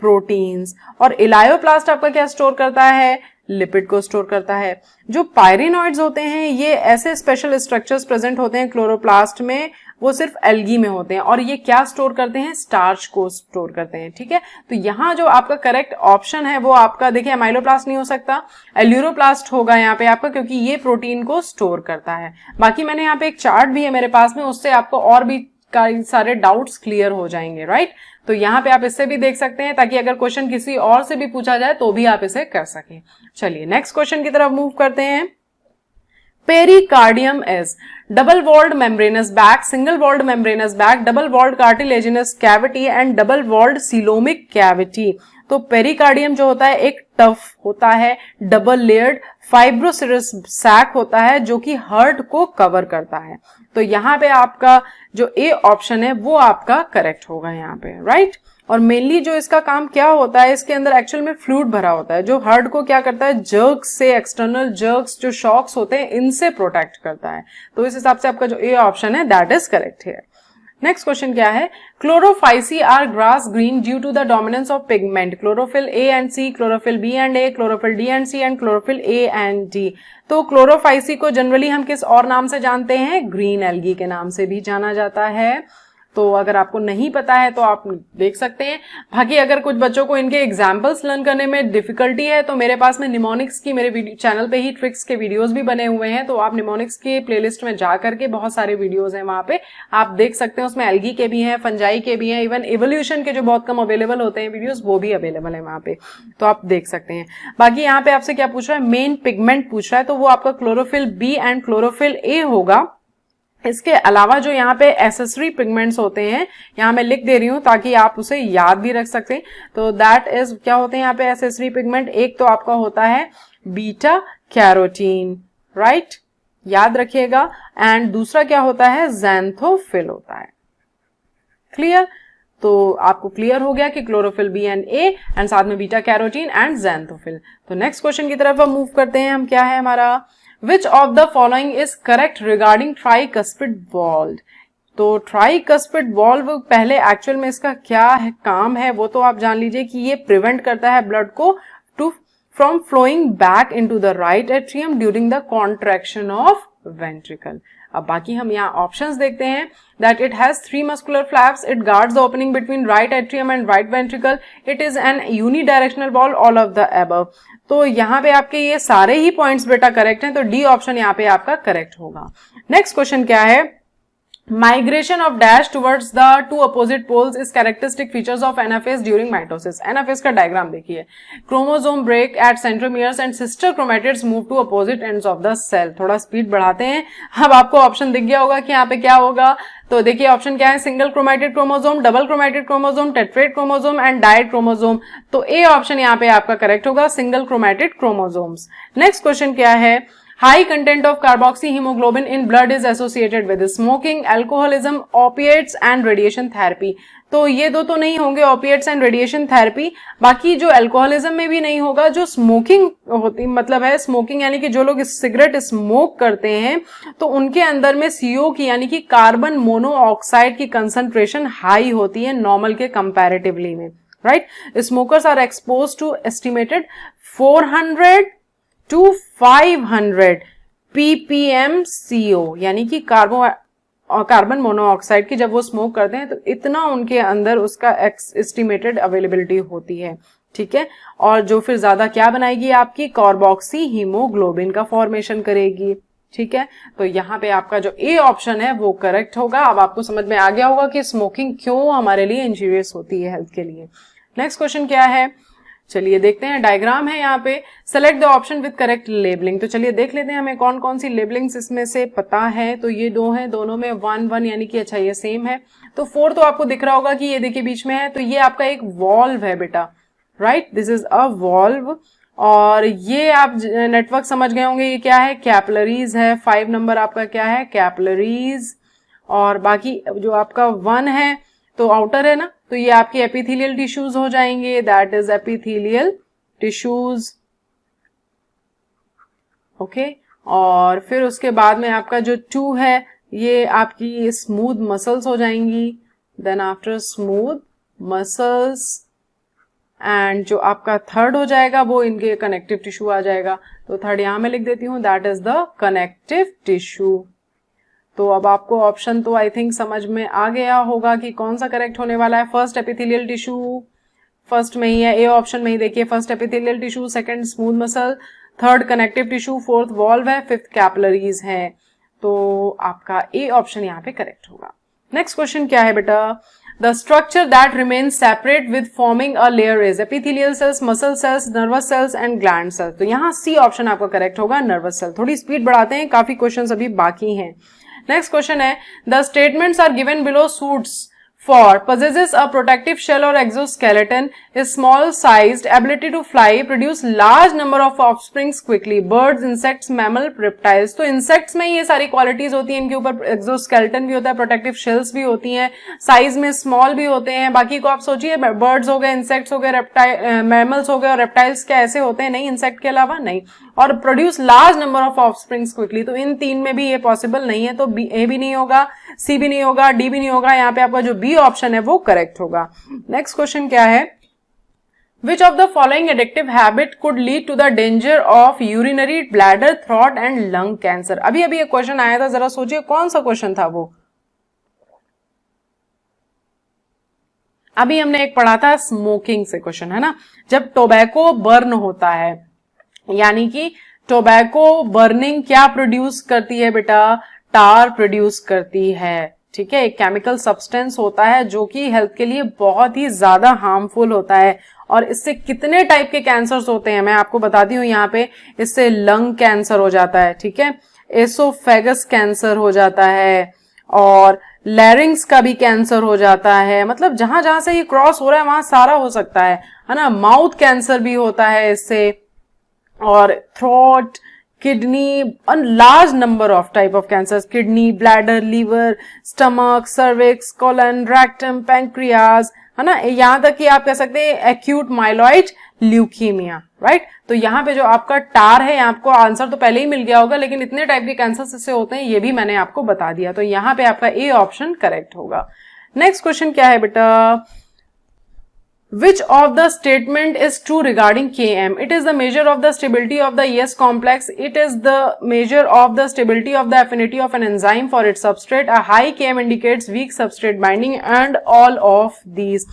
प्रोटीन्स, और इलायोप्लास्ट आपका क्या स्टोर करता है, लिपिड को स्टोर करता है। जो पायरिनॉइड्स होते हैं ये ऐसे स्पेशल स्ट्रक्चर्स प्रेजेंट होते हैं क्लोरोप्लास्ट में, वो सिर्फ एल्गी में होते हैं, और ये क्या स्टोर करते हैं, स्टार्च को स्टोर करते हैं। ठीक है, तो यहाँ जो आपका करेक्ट ऑप्शन है वो आपका देखिए अमाइलोप्लास्ट नहीं हो सकता, एल्यूरोप्लास्ट होगा यहाँ पे आपका, क्योंकि ये प्रोटीन को स्टोर करता है। बाकी मैंने यहाँ पे एक चार्ट भी है मेरे पास में, उससे आपको और भी कई सारे डाउट्स क्लियर हो जाएंगे, राइट। तो यहाँ पे आप इससे भी देख सकते हैं, ताकि अगर क्वेश्चन किसी और से भी पूछा जाए तो भी आप इसे कर सकें। चलिए नेक्स्ट क्वेश्चन की तरफ मूव करते हैं। Pericardium is double walled membranous bag, single walled membranous bag, double walled cartilaginous cavity and double walled coelomic cavity. तो पेरिकार्डियम जो होता है एक टफ होता है, डबल लेयर्ड फाइब्रोसिरस सैक होता है जो कि हार्ट को कवर करता है। तो यहाँ पे आपका जो ए ऑप्शन है वो आपका करेक्ट होगा यहाँ पे, राइट। और मेनली जो इसका काम क्या होता है, इसके अंदर एक्चुअल में फ्लूइड भरा होता है जो हार्ट को क्या करता है, जर्क्स से, एक्सटर्नल जर्क्स जो शॉक्स होते हैं इनसे प्रोटेक्ट करता है। तो इस हिसाब से आपका जो ए ऑप्शन है दैट इज करेक्ट है। नेक्स्ट क्वेश्चन क्या है, Chlorophyceae are grass green due to the dominance of pigment, chlorophyll A and C, chlorophyll B and A, chlorophyll D and C and chlorophyll A and D. तो Chlorophyceae को generally हम किस और नाम से जानते हैं, ग्रीन एल्गी के नाम से भी जाना जाता है। तो अगर आपको नहीं पता है तो आप देख सकते हैं। बाकी अगर कुछ बच्चों को इनके एग्जाम्पल्स लर्न करने में डिफिकल्टी है तो मेरे पास में निमोनिक्स की मेरे चैनल पे ही ट्रिक्स के वीडियोस भी बने हुए हैं, तो आप निमोनिक्स के प्लेलिस्ट में जा करके बहुत सारे वीडियोस हैं वहां पे आप देख सकते हैं। उसमें एल्गी के भी हैं, फंजाई के भी हैं, इवन इवोल्यूशन के जो बहुत कम अवेलेबल होते हैं वीडियोस वो भी अवेलेबल है वहां पे, तो आप देख सकते हैं। बाकी यहाँ पे आपसे क्या पूछ रहा है, मेन पिगमेंट पूछ रहा है, तो वो आपका क्लोरोफिल बी एंड क्लोरोफिल ए होगा। इसके अलावा जो यहाँ पे एसेसरी पिगमेंट्स होते हैं, यहाँ मैं लिख दे रही हूँ ताकि आप उसे याद भी रख सकते हैं। तो दैट इज, क्या होते हैं यहाँ पे एसेसरी पिगमेंट, एक तो आपका होता है बीटा कैरोटीन, राइट, याद रखिएगा, एंड दूसरा क्या होता है, ज़ैंथोफिल होता है। क्लियर? तो आपको क्लियर हो गया कि chlorophyll B and A and साथ में बीटा कैरोटीन एंड ज़ैंथोफिल। तो नेक्स्ट क्वेश्चन की तरफ हम मूव करते हैं। हम क्या है हमारा, विच of the following is correct regarding tricuspid valve. तो ट्राइकस्पिड वॉल्व पहले एक्चुअल में इसका क्या है, काम है, वो तो आप जान लीजिए कि ये प्रिवेंट करता है ब्लड को to from flowing back into the right atrium during the contraction of ventricle. अब बाकी हम यहाँ ऑप्शंस देखते हैं। That it has 3 muscular flaps, it guards the opening between right atrium and right ventricle, it is an unidirectional valve, all of the above. तो यहाँ पे आपके ये सारे ही पॉइंट्स बेटा करेक्ट हैं, तो डी ऑप्शन यहाँ पे आपका करेक्ट होगा। नेक्स्ट क्वेश्चन क्या है, migration of dash towards the 2 opposite poles is characteristic features of anaphase during mitosis. Anaphase का डायग्राम देखिए, chromosome break at centromeres and sister chromatids move to opposite ends of the cell. थोड़ा speed बढ़ाते हैं। अब आपको option दिख गया होगा कि यहाँ पे क्या होगा। तो देखिए ऑप्शन क्या है, single chromatid chromosome, double chromatid chromosome, tetrad chromosome and dyad chromosome. तो ए ऑप्शन यहाँ पे आपका करेक्ट होगा, single chromatid chromosomes. Next question क्या है, high content of carboxy haemoglobin in blood is associated with smoking, alcoholism, opiates and radiation therapy. तो ये दो तो नहीं होंगे, ओपिएट्स एंड रेडिएशन थेरेपी। बाकी जो अल्कोहलिज्म में भी नहीं होगा, जो स्मोकिंग होती मतलब है, स्मोकिंग यानी कि जो लोग सिगरेट स्मोक करते हैं तो उनके अंदर में CO की यानी कि कार्बन मोनोऑक्साइड की कंसंट्रेशन हाई होती है नॉर्मल के कंपैरेटिवली में, राइट। Smokers are expose to estimated 400 to 500 ppm CO यानी कि कार्बन मोनोऑक्साइड की जब वो स्मोक करते हैं तो इतना उनके अंदर उसका एस्टिमेटेड अवेलेबिलिटी होती है, ठीक है। और जो फिर ज्यादा क्या बनाएगी, आपकी कार्बोक्सी हीमोग्लोबिन का फॉर्मेशन करेगी, ठीक है। तो यहाँ पे आपका जो ए ऑप्शन है वो करेक्ट होगा। अब आपको समझ में आ गया होगा कि स्मोकिंग क्यों हमारे लिए इंजीरियस होती है हेल्थ के लिए। नेक्स्ट क्वेश्चन क्या है, चलिए देखते हैं। डायग्राम है यहाँ पे, select the option with correct labelling. तो चलिए देख लेते हैं हमें कौन कौन सी लेबलिंग्स इसमें से पता है। तो ये दो हैं, दोनों में 1 1 यानी कि अच्छा ये सेम है। तो 4 तो आपको दिख रहा होगा कि ये देखिए बीच में है, तो ये आपका एक वॉल्व है बेटा, right, this is a valve. और ये आप नेटवर्क समझ गए होंगे, ये क्या है, कैपिलरीज है। 5 नंबर आपका क्या है, कैपिलरीज। और बाकी जो आपका 1 है तो आउटर है ना, तो ये आपकी एपिथेलियल टिश्यूज हो जाएंगे, that is epithelial tissues, okay. और फिर उसके बाद में आपका जो 2 है ये आपकी स्मूथ मसल्स हो जाएंगी, then after smooth muscles, and जो आपका 3rd हो जाएगा वो इनके कनेक्टिव टिश्यू आ जाएगा। तो 3rd यहां मैं लिख देती हूं, that is the connective tissue. तो अब आपको ऑप्शन तो आई थिंक समझ में आ गया होगा कि कौन सा करेक्ट होने वाला है। फर्स्ट एपिथेलियल टिश्यू फर्स्ट में ही है, ए ऑप्शन में ही देखिए, first epithelial tissue, second smooth muscle, 3rd connective tissue, 4th valve है, 5th कैपिलरीज है। तो आपका ए ऑप्शन यहाँ पे करेक्ट होगा। नेक्स्ट क्वेश्चन क्या है बेटा, the structure that remains separate with forming a layer is epithelial cells, muscle cells, nervous cells and gland cells. तो यहाँ सी ऑप्शन आपका करेक्ट होगा, नर्वस सेल। थोड़ी स्पीड बढ़ाते हैं, काफी क्वेश्चन अभी बाकी हैं। नेक्स्ट क्वेश्चन है, the statements are given below suits for possesses a protective shell or exoskeleton, is small sized, ability to fly, produce large number of offsprings quickly, birds, insects, mammal, reptiles। तो insects में ये सारी qualities होती हैं, इनके ऊपर exoskeleton भी होता है, प्रोटेक्टिव शेल्स भी होती हैं, साइज में स्मॉल भी होते हैं। बाकी को आप सोचिए, बर्ड्स हो गए, इंसेक्ट्स हो गए, रेप्टाइल मैमल्स हो गए, और रेप्टाइल्स क्या ऐसे होते हैं, नहीं इंसेक्ट के अलावा नहीं। और produce large number of offsprings quickly, तो इन 3 में भी ये पॉसिबल नहीं है। तो ए भी नहीं होगा, सी भी नहीं होगा, डी भी नहीं होगा। यहाँ पे आपका जो बी ऑप्शन है वो करेक्ट होगा। नेक्स्ट क्वेश्चन क्या है, which of the following addictive habit could lead to the danger of urinary bladder, throat and lung cancer. अभी अभी एक क्वेश्चन आया था, जरा सोचिए कौन सा क्वेश्चन था वो। अभी हमने एक पढ़ा था स्मोकिंग से क्वेश्चन, है ना। जब टोबैको बर्न होता है, यानी कि टोबैको बर्निंग क्या प्रोड्यूस करती है बेटा, टार प्रोड्यूस करती है, ठीक है। एक केमिकल सब्सटेंस होता है जो कि हेल्थ के लिए बहुत ही ज्यादा हार्मफुल होता है। और इससे कितने टाइप के कैंसर्स होते हैं मैं आपको बताती हूँ यहाँ पे। इससे लंग कैंसर हो जाता है, ठीक है, एसोफेगस कैंसर हो जाता है, और लैरिंग्स का भी कैंसर हो जाता है। मतलब जहां जहां से ये क्रॉस हो रहा है वहां सारा हो सकता है ना। माउथ कैंसर भी होता है इससे, और throat, kidney, large number of type of cancer, kidney, bladder, liver, stomach, cervix, colon, rectum, pancreas, है ना। यहां तक कि आप कह सकते हैं एक्यूट माइलॉइड ल्यूकीमिया, राइट। तो यहाँ पे जो आपका टार है, आपको आंसर तो पहले ही मिल गया होगा, लेकिन इतने टाइप के कैंसर इससे होते हैं ये भी मैंने आपको बता दिया। तो यहाँ पे आपका ए ऑप्शन करेक्ट होगा। नेक्स्ट क्वेश्चन क्या है बेटा, Which of the statement is true regarding Km? It is the measure of the stability of the ES complex. It is the measure of the stability of the affinity of an enzyme for its substrate. A high Km indicates weak substrate binding, and all of these.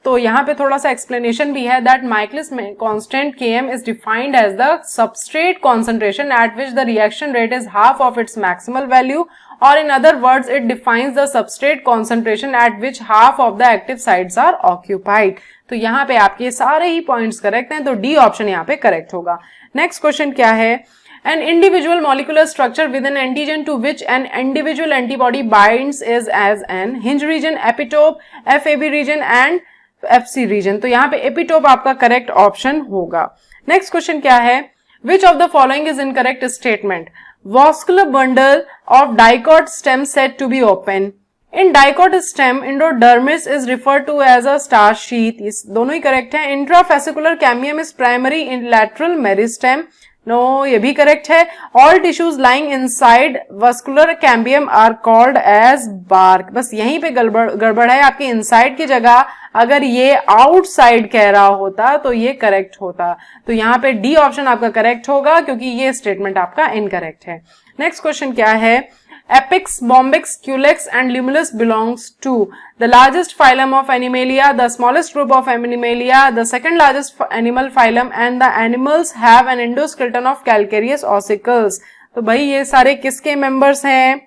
तो यहाँ पे थोड़ा सा explanation भी है that Michaelis constant Km is defined as the substrate concentration at which the reaction rate is half of its maximal value, or in other words it defines the substrate concentration at which half of the active sites are occupied. तो यहाँ पे आपके सारे ही points correct हैं, तो D option यहाँ पे correct होगा। नेक्स्ट क्वेश्चन क्या है, an individual molecular structure with an antigen to which an individual antibody binds is as an hinge region, epitope, FAB region and FC region। तो यहाँ पे एपिटोप आपका करेक्ट ऑप्शन होगा। नेक्स्ट क्वेश्चन क्या है, which of the following is incorrect statement? Vascular bundle of dicot stem said to be open. In dicot stem, endodermis is referred to as a star sheath. इस दोनों ही correct है। Intrafascicular cambium is primary in lateral meristem. No, ये भी correct है। All tissues lying inside vascular cambium are called as bark। बस यहीं पे गड़बड़ है, आपके इनसाइड की जगह अगर ये आउटसाइड कह रहा होता तो ये करेक्ट होता। तो यहाँ पे डी ऑप्शन आपका करेक्ट होगा, क्योंकि ये स्टेटमेंट आपका इनकरेक्ट है। नेक्स्ट क्वेश्चन क्या है, Apex, Bombyx, Culex and Limulus belongs to the largest phylum of Animalia, the smallest group of Animalia, the second largest animal phylum, and the animals have an endoskeleton of calcareous ossicles। तो भाई ये सारे किसके members हैं,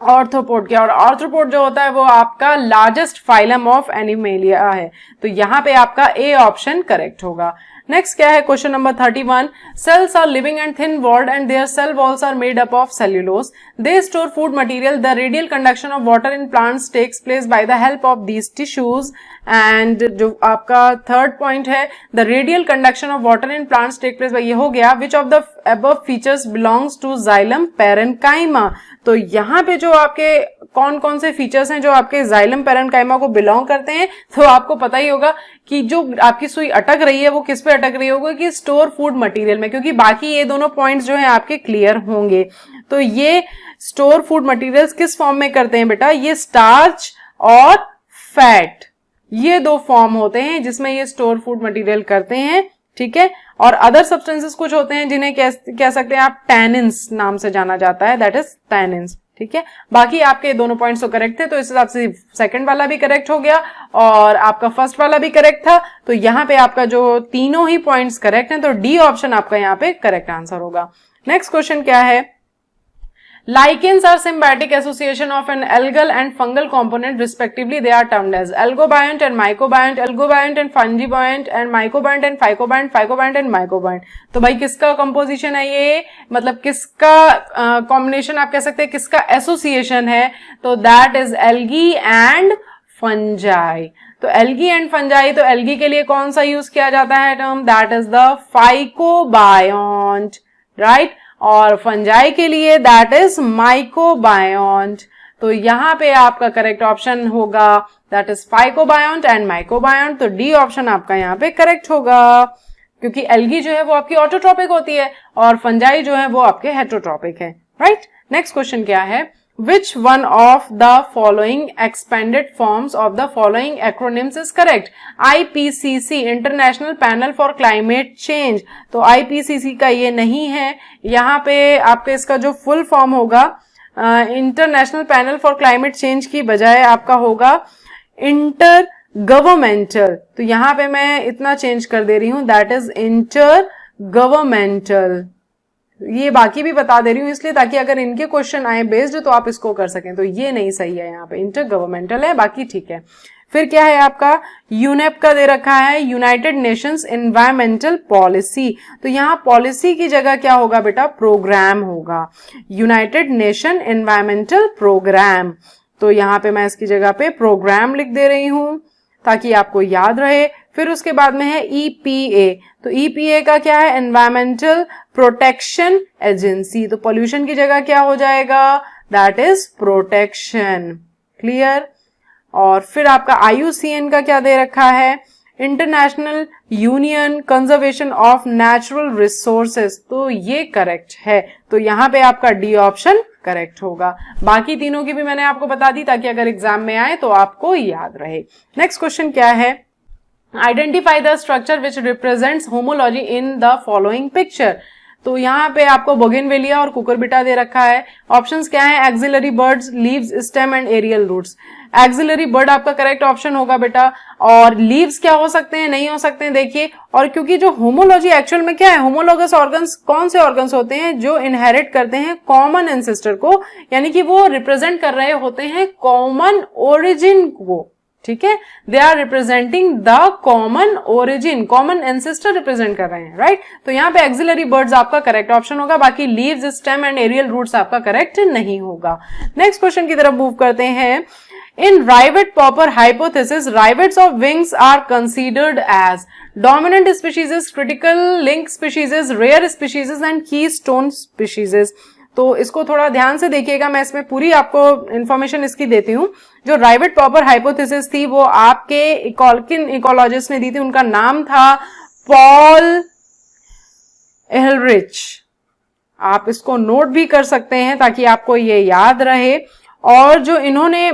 arthropod के, और arthropod जो होता है वो आपका लार्जेस्ट फाइलम ऑफ एनिमेलिया है। तो यहाँ पे आपका ए ऑप्शन करेक्ट होगा। नेक्स्ट क्या है, question number 31, cells are living and thin walled and their cell walls are made up of cellulose. They store food material. The radial conduction of water in plants takes place by the help of these tissues. And जो आपका third point है, the radial conduction of water in plants take place by, ये हो गया। Which of the above features belongs to xylem parenchyma? तो यहाँ पे जो आपके कौन कौन से फीचर्स हैं जो आपके जाइलम पैरेन्काइमा को बिलोंग करते हैं, तो आपको पता ही होगा कि जो आपकी सुई अटक रही है वो किस पे अटक रही होगी, कि स्टोर फूड मटेरियल में, क्योंकि बाकी ये दोनों पॉइंट्स जो हैं आपके क्लियर होंगे। तो ये स्टोर फूड मटेरियल्स किस फॉर्म में करते हैं बेटा, ये स्टार्च और फैट, ये दो फॉर्म होते हैं जिसमें ये स्टोर फूड मटेरियल करते हैं, ठीक है। और अदर सब्सटेंसेस कुछ होते हैं जिन्हें कह सकते हैं आप टैनिन्स नाम से जाना जाता है, दैट इज टैनिन्स, ठीक है। बाकी आपके दोनों पॉइंट्स तो करेक्ट थे, तो इस हिसाब से सेकंड वाला भी करेक्ट हो गया और आपका फर्स्ट वाला भी करेक्ट था। तो यहाँ पे आपका जो तीनों ही पॉइंट्स करेक्ट हैं, तो डी ऑप्शन आपका यहाँ पे करेक्ट आंसर होगा। नेक्स्ट क्वेश्चन क्या है, Lichens are symbiotic association of an algal and fungal component respectively. They are termed as algobiont and mycobiont, algobiont and fungibiont, and mycobiont and phycobiont, phycobiont and mycobiont। तो भाई किसका composition है ये, मतलब किसका combination आप कह सकते हैं, किसका एसोसिएशन है, तो that is algae and fungi. तो एल्गी एंड फंजाई, तो एल्गी के लिए कौन सा यूज किया जाता है term, that is the phycobiont, right. और फंजाई के लिए दैट इज माइकोबायोंट। तो यहाँ पे आपका करेक्ट ऑप्शन होगा that is phycobiont and mycobiont. तो डी ऑप्शन आपका यहाँ पे करेक्ट होगा, क्योंकि एल्गी जो है वो आपकी ऑटोट्रॉपिक होती है और फंजाई जो है वो आपके हेटरोट्रॉपिक है, राइट। नेक्स्ट क्वेश्चन क्या है, Which one of the following expanded forms of the following acronyms is correct? IPCC, International Panel for Climate Change। तो IPCC का ये नहीं है, यहाँ पे आपके इसका जो फुल फॉर्म होगा international panel for climate change की बजाय आपका होगा इंटर गवर्नमेंटल। तो यहाँ पे मैं इतना चेंज कर दे रही हूँ, दैट इज इंटर गवर्नमेंटल। ये बाकी भी बता दे रही हूँ इसलिए ताकि अगर इनके क्वेश्चन आए बेस्ड तो आप इसको कर सकें। तो ये नहीं सही है, यहाँ पे इंटर गवर्नमेंटल है, बाकी ठीक है। फिर क्या है आपका यूनेप का दे रखा है यूनाइटेड नेशंस एनवायरमेंटल पॉलिसी, तो यहाँ पॉलिसी की जगह क्या होगा बेटा प्रोग्राम होगा, यूनाइटेड नेशन एनवायरमेंटल प्रोग्राम। तो यहाँ पे मैं इसकी जगह पे प्रोग्राम लिख दे रही हूं ताकि आपको याद रहे। फिर उसके बाद में है EPA, तो EPA का क्या है एनवायरमेंटल प्रोटेक्शन एजेंसी, तो पोल्यूशन की जगह क्या हो जाएगा दैट इज प्रोटेक्शन। क्लियर। और फिर आपका IUCN का क्या दे रखा है international union conservation of natural resources, तो ये करेक्ट है, तो यहां पे आपका डी ऑप्शन करेक्ट होगा। बाकी तीनों की भी मैंने आपको बता दी ताकि अगर एग्जाम में आए तो आपको याद रहे। नेक्स्ट क्वेश्चन क्या है identify the structure which represents homology in the following picture, तो यहाँ पे आपको बोगेनवेलिया और कुकुरबिटा दे रखा है। ऑप्शंस क्या है axillary buds, leaves, stem and aerial roots. Axillary bud आपका करेक्ट ऑप्शन होगा बेटा, और लीव्स क्या हो सकते हैं नहीं हो सकते हैं देखिए, और क्योंकि जो होमोलॉजी एक्चुअल में क्या है होमोलॉगस ऑर्गन्स कौन से ऑर्गन्स होते हैं जो इनहेरिट करते हैं कॉमन एंसेस्टर को, यानी कि वो रिप्रेजेंट कर रहे होते हैं कॉमन ओरिजिन को, ठीक है, they are representing the common origin, common ancestor represent कर रहे हैं, राइट। तो यहाँ पे एक्सिलरी बर्ड्स आपका करेक्ट ऑप्शन होगा, बाकी leaves, stem and aerial roots आपका करेक्ट नहीं होगा। नेक्स्ट क्वेश्चन की तरफ मूव करते हैं। In Rivett-Popper hypothesis, rivets of wings are considered as dominant species, critical link species, rare species and keystone species. तो इसको थोड़ा ध्यान से देखिएगा, मैं इसमें पूरी आपको इंफॉर्मेशन इसकी देती हूँ। जो राइवेट पॉपर हाइपोथेसिस थी वो आपके किन इकोलॉजिस्ट ने दी थी, उनका नाम था पॉल एहलरिच। आप इसको नोट भी कर सकते हैं ताकि आपको ये याद रहे। और जो इन्होंने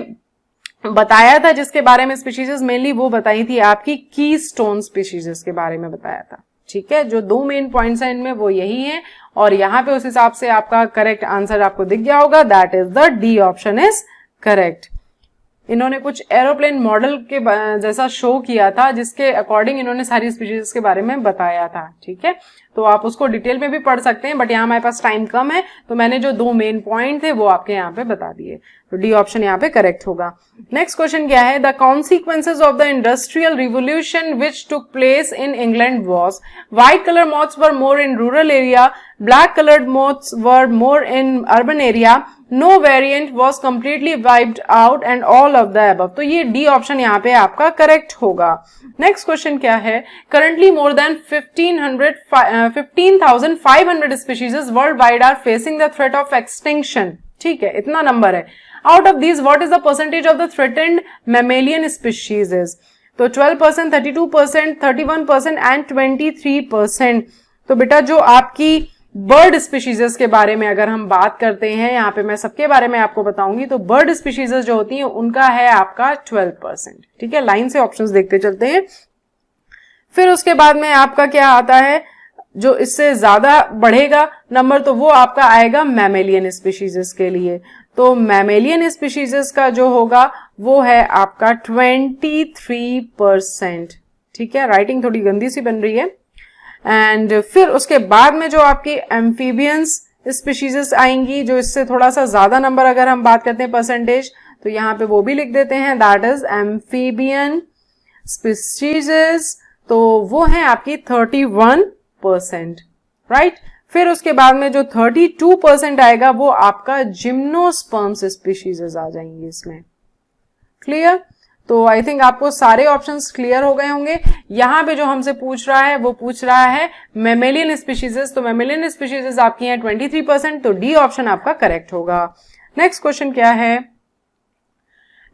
बताया था जिसके बारे में स्पीशीज मेनली वो बताई थी आपकी कीस्टोन स्पीशीज के बारे में बताया था, ठीक है। जो दो मेन पॉइंट्स हैं इनमें वो यही है, और यहाँ पे उस हिसाब से आपका करेक्ट आंसर आपको दिख गया होगा, that is the D option is correct. इन्होंने कुछ एरोप्लेन मॉडल के जैसा शो किया था जिसके अकॉर्डिंग इन्होंने सारी स्पीशीज के बारे में बताया था, ठीक है। तो आप उसको डिटेल में भी पढ़ सकते हैं, बट यहाँ हमारे पास टाइम कम है तो मैंने जो दो मेन पॉइंट थे वो आपके यहाँ पे बता दिए, तो डी ऑप्शन यहाँ पे करेक्ट होगा। नेक्स्ट क्वेश्चन क्या है the consequences of the industrial revolution which took place in England was white colour moths were more in rural area, black coloured moths were more in urban area, no variant was completely wiped out and all of the above, तो ये D option यहाँ पे आपका correct होगा। Next question क्या है currently more than 15,500 species world wide are facing the threat of extinction, ठीक है, इतना नंबर है। Out of these what is the percentage of the threatened mammalian species, तो 12%, 32%, 31% एंड 23%। तो बेटा जो आपकी बर्ड स्पीशीज के बारे में अगर हम बात करते हैं, यहाँ पे मैं सबके बारे में आपको बताऊंगी, तो बर्ड स्पीशीज जो होती हैं उनका है आपका 12%, ठीक है। लाइन से ऑप्शंस देखते चलते हैं। फिर उसके बाद में आपका क्या आता है, जो इससे ज्यादा बढ़ेगा नंबर तो वो आपका आएगा मैमेलियन स्पीशीज के लिए, तो मैमेलियन स्पीशीज का जो होगा वो है आपका 23%, ठीक है। राइटिंग थोड़ी गंदी सी बन रही है। एंड फिर उसके बाद में जो आपकी एम्फीबियंस स्पीशीज आएंगी, जो इससे थोड़ा सा ज्यादा नंबर अगर हम बात करते हैं परसेंटेज, तो यहाँ पे वो भी लिख देते हैं, दैट इज एम्फीबियन स्पीशीज, तो वो है आपकी 31%, राइट। फिर उसके बाद में जो 32% आएगा वो आपका जिम्नोस्पर्म्स स्पीशीज आ जाएंगे इसमें। क्लियर। तो आई थिंक आपको सारे ऑप्शंस क्लियर हो गए होंगे। यहाँ पे जो हमसे पूछ रहा है वो पूछ रहा है मैमेलियन स्पीशीज, तो मैमेलियन स्पीशीज आपकी है 23%, तो डी ऑप्शन आपका करेक्ट होगा। नेक्स्ट क्वेश्चन क्या है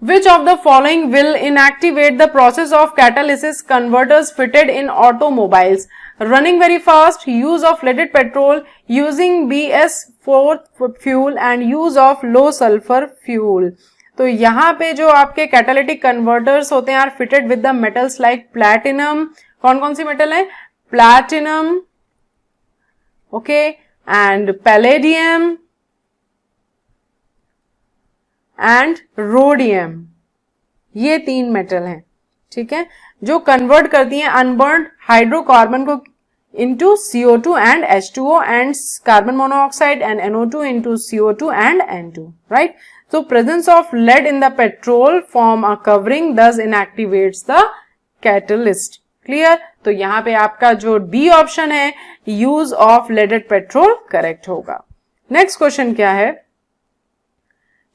Which of the following will inactivate the process of catalysis converters fitted in automobiles? Running very fast, use of leaded petrol, using BS4 fuel and use of low sulfur fuel. तो यहाँ पे जो आपके catalytic converters होते हैं are fitted with the metals like platinum, कौन कौन सी मेटल है, platinum, okay, and palladium and rhodium, ये तीन मेटल हैं, ठीक है, जो कन्वर्ट करती हैं अनबर्न्ड हाइड्रोकार्बन को into CO2 and H2O and carbon monoxide and NO2 into CO2 and N2, right? So presence of lead in the petrol form a covering, thus inactivates the catalyst. Clear? तो यहाँ पे आपका जो D option है, use of leaded petrol, correct होगा. Next question क्या है?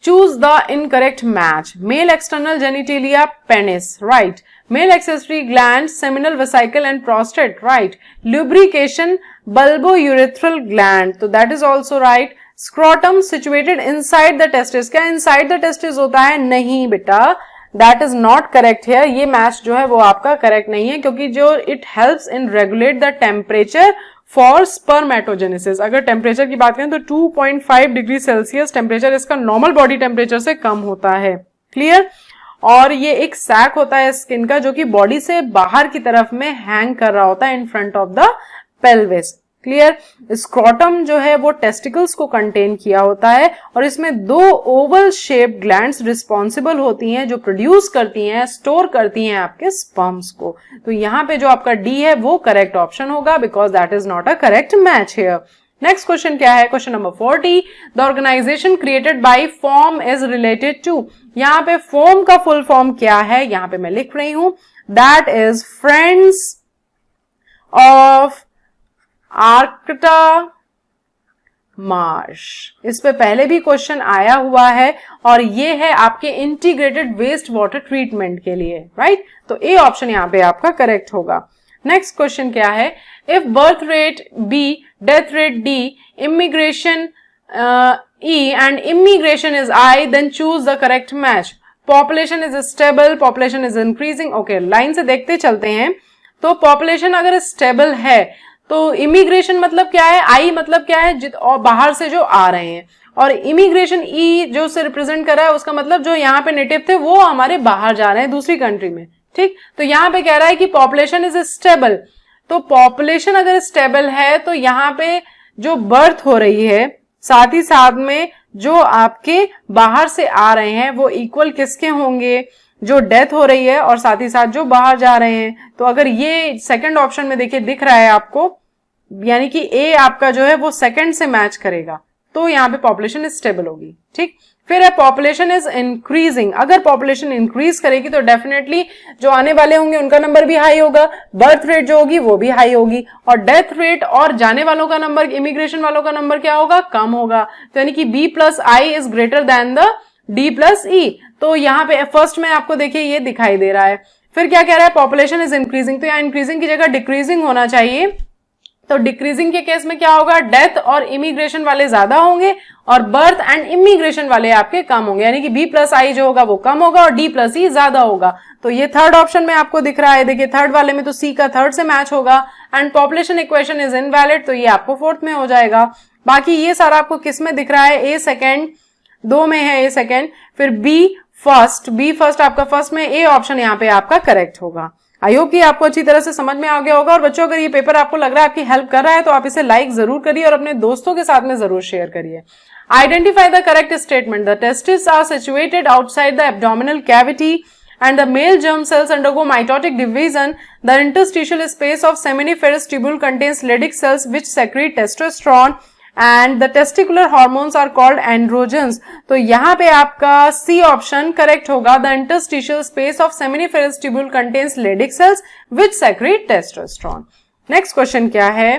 Choose the incorrect match. Male external genitalia, penis, right. Male accessory glands, seminal vesicle and prostate, right. Lubrication, bulbourethral gland, so that is also right. Scrotum situated inside the testis. क्या inside the testis होता है? नहीं बेटा, that is not correct here. ये match जो है वो आपका correct नहीं है, क्योंकि जो it helps in regulate the temperature for spermatogenesis. अगर टेम्परेचर की बात करें तो 2.5 डिग्री सेल्सियस टेम्परेचर इसका नॉर्मल बॉडी टेम्परेचर से कम होता है. क्लियर? और ये एक सैक होता है स्किन का, जो कि बॉडी से बाहर की तरफ में हैंग कर रहा होता है in front of the pelvis. Clear? Scrotum जो है वो टेस्टिकल्स को कंटेन किया होता है, और इसमें दो ओवल शेप्ड ग्लैंड्स रिस्पॉन्सिबल होती हैं जो प्रोड्यूस करती हैं, स्टोर करती हैं आपके स्पर्म्स को. तो यहाँ पे जो आपका डी है वो करेक्ट ऑप्शन होगा, because that is not a correct match here. Next question क्या है? Question number 40. The organisation created by form is related to. यहाँ पे फॉर्म का फुल फॉर्म क्या है? यहाँ पे मैं लिख रही हूं, that is friends of Arcata Marsh. इस पे पहले भी क्वेश्चन आया हुआ है, और ये है आपके इंटीग्रेटेड वेस्ट वाटर ट्रीटमेंट के लिए, राइट. तो ए ऑप्शन यहाँ पे आपका करेक्ट होगा. नेक्स्ट क्वेश्चन क्या है? If birth rate B, death rate D, immigration E and immigration is I, then choose the correct match. Population is stable, population is increasing. Okay, line से देखते चलते हैं. तो पॉपुलेशन अगर स्टेबल है तो इमिग्रेशन मतलब क्या है? आई मतलब क्या है? और बाहर से जो आ रहे हैं. और इमिग्रेशन ई जो से रिप्रेजेंट कर रहा है, उसका मतलब जो यहाँ पे नेटिव थे वो हमारे बाहर जा रहे हैं दूसरी कंट्री में. ठीक, तो यहाँ पे कह रहा है कि पॉपुलेशन इज स्टेबल. तो पॉपुलेशन अगर स्टेबल है तो यहाँ पे जो बर्थ हो रही है, साथ ही साथ में जो आपके बाहर से आ रहे हैं वो इक्वल किसके होंगे? जो डेथ हो रही है और साथ ही साथ जो बाहर जा रहे हैं. तो अगर ये सेकंड ऑप्शन में देखिए दिख रहा है आपको, यानी कि ए आपका जो है वो सेकंड से मैच करेगा, तो यहाँ पे पॉपुलेशन स्टेबल होगी. ठीक, फिर है पॉपुलेशन इज इंक्रीजिंग. अगर पॉपुलेशन इंक्रीज करेगी तो डेफिनेटली जो आने वाले होंगे उनका नंबर भी हाई होगा, बर्थ रेट जो होगी वो भी हाई होगी, और डेथ रेट और जाने वालों का नंबर, इमिग्रेशन वालों का नंबर क्या होगा? कम होगा. तो यानी कि B plus I is greater than the D plus E. तो यहाँ पे फर्स्ट में आपको देखिए ये दिखाई दे रहा है. फिर क्या कह रहा है? Population is increasing. तो यहाँ इंक्रीजिंग की जगह डिक्रीजिंग होना चाहिए. तो डिक्रीजिंग के केस में क्या होगा? डेथ और इमिग्रेशन वाले ज्यादा होंगे और बर्थ एंड इमिग्रेशन वाले आपके कम होंगे, यानी कि बी प्लस आई जो होगा वो कम होगा और डी प्लस ई ज्यादा होगा. तो ये थर्ड ऑप्शन में आपको दिख रहा है. देखिए थर्ड वाले में तो सी का थर्ड से मैच होगा, and population equation is invalid, तो ये आपको फोर्थ में हो जाएगा. बाकी ये सारा आपको किस में दिख रहा है? ए सेकेंड, दो में है ए सेकेंड, फिर बी फर्स्ट. बी फर्स्ट आपका फर्स्ट में, ए ऑप्शन यहाँ पे आपका करेक्ट होगा. आई होप कि आपको अच्छी तरह से समझ में आ गया होगा. और बच्चों अगर ये पेपर आपको लग रहा है आपकी हेल्प कर रहा है तो आप इसे लाइक जरूर करिए और अपने दोस्तों के साथ में जरूर शेयर करिए. Identify the correct statement. The testis are situated outside the abdominal cavity and the male germ cells undergo mitotic division. The interstitial space of seminiferous tubule contains Leydig cells which secrete testosterone and the testicular hormones are called androgens. तो यहाँ पे आपका C option correct होगा. The interstitial space of seminiferous tubule contains Leydig cells which secrete testosterone. Next question क्या है?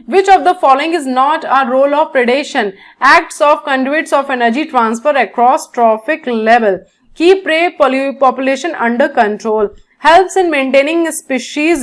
Which of the following is not a role of predation? Acts of conduits of energy transfer across trophic level. Keep prey population under control. Helps in maintaining species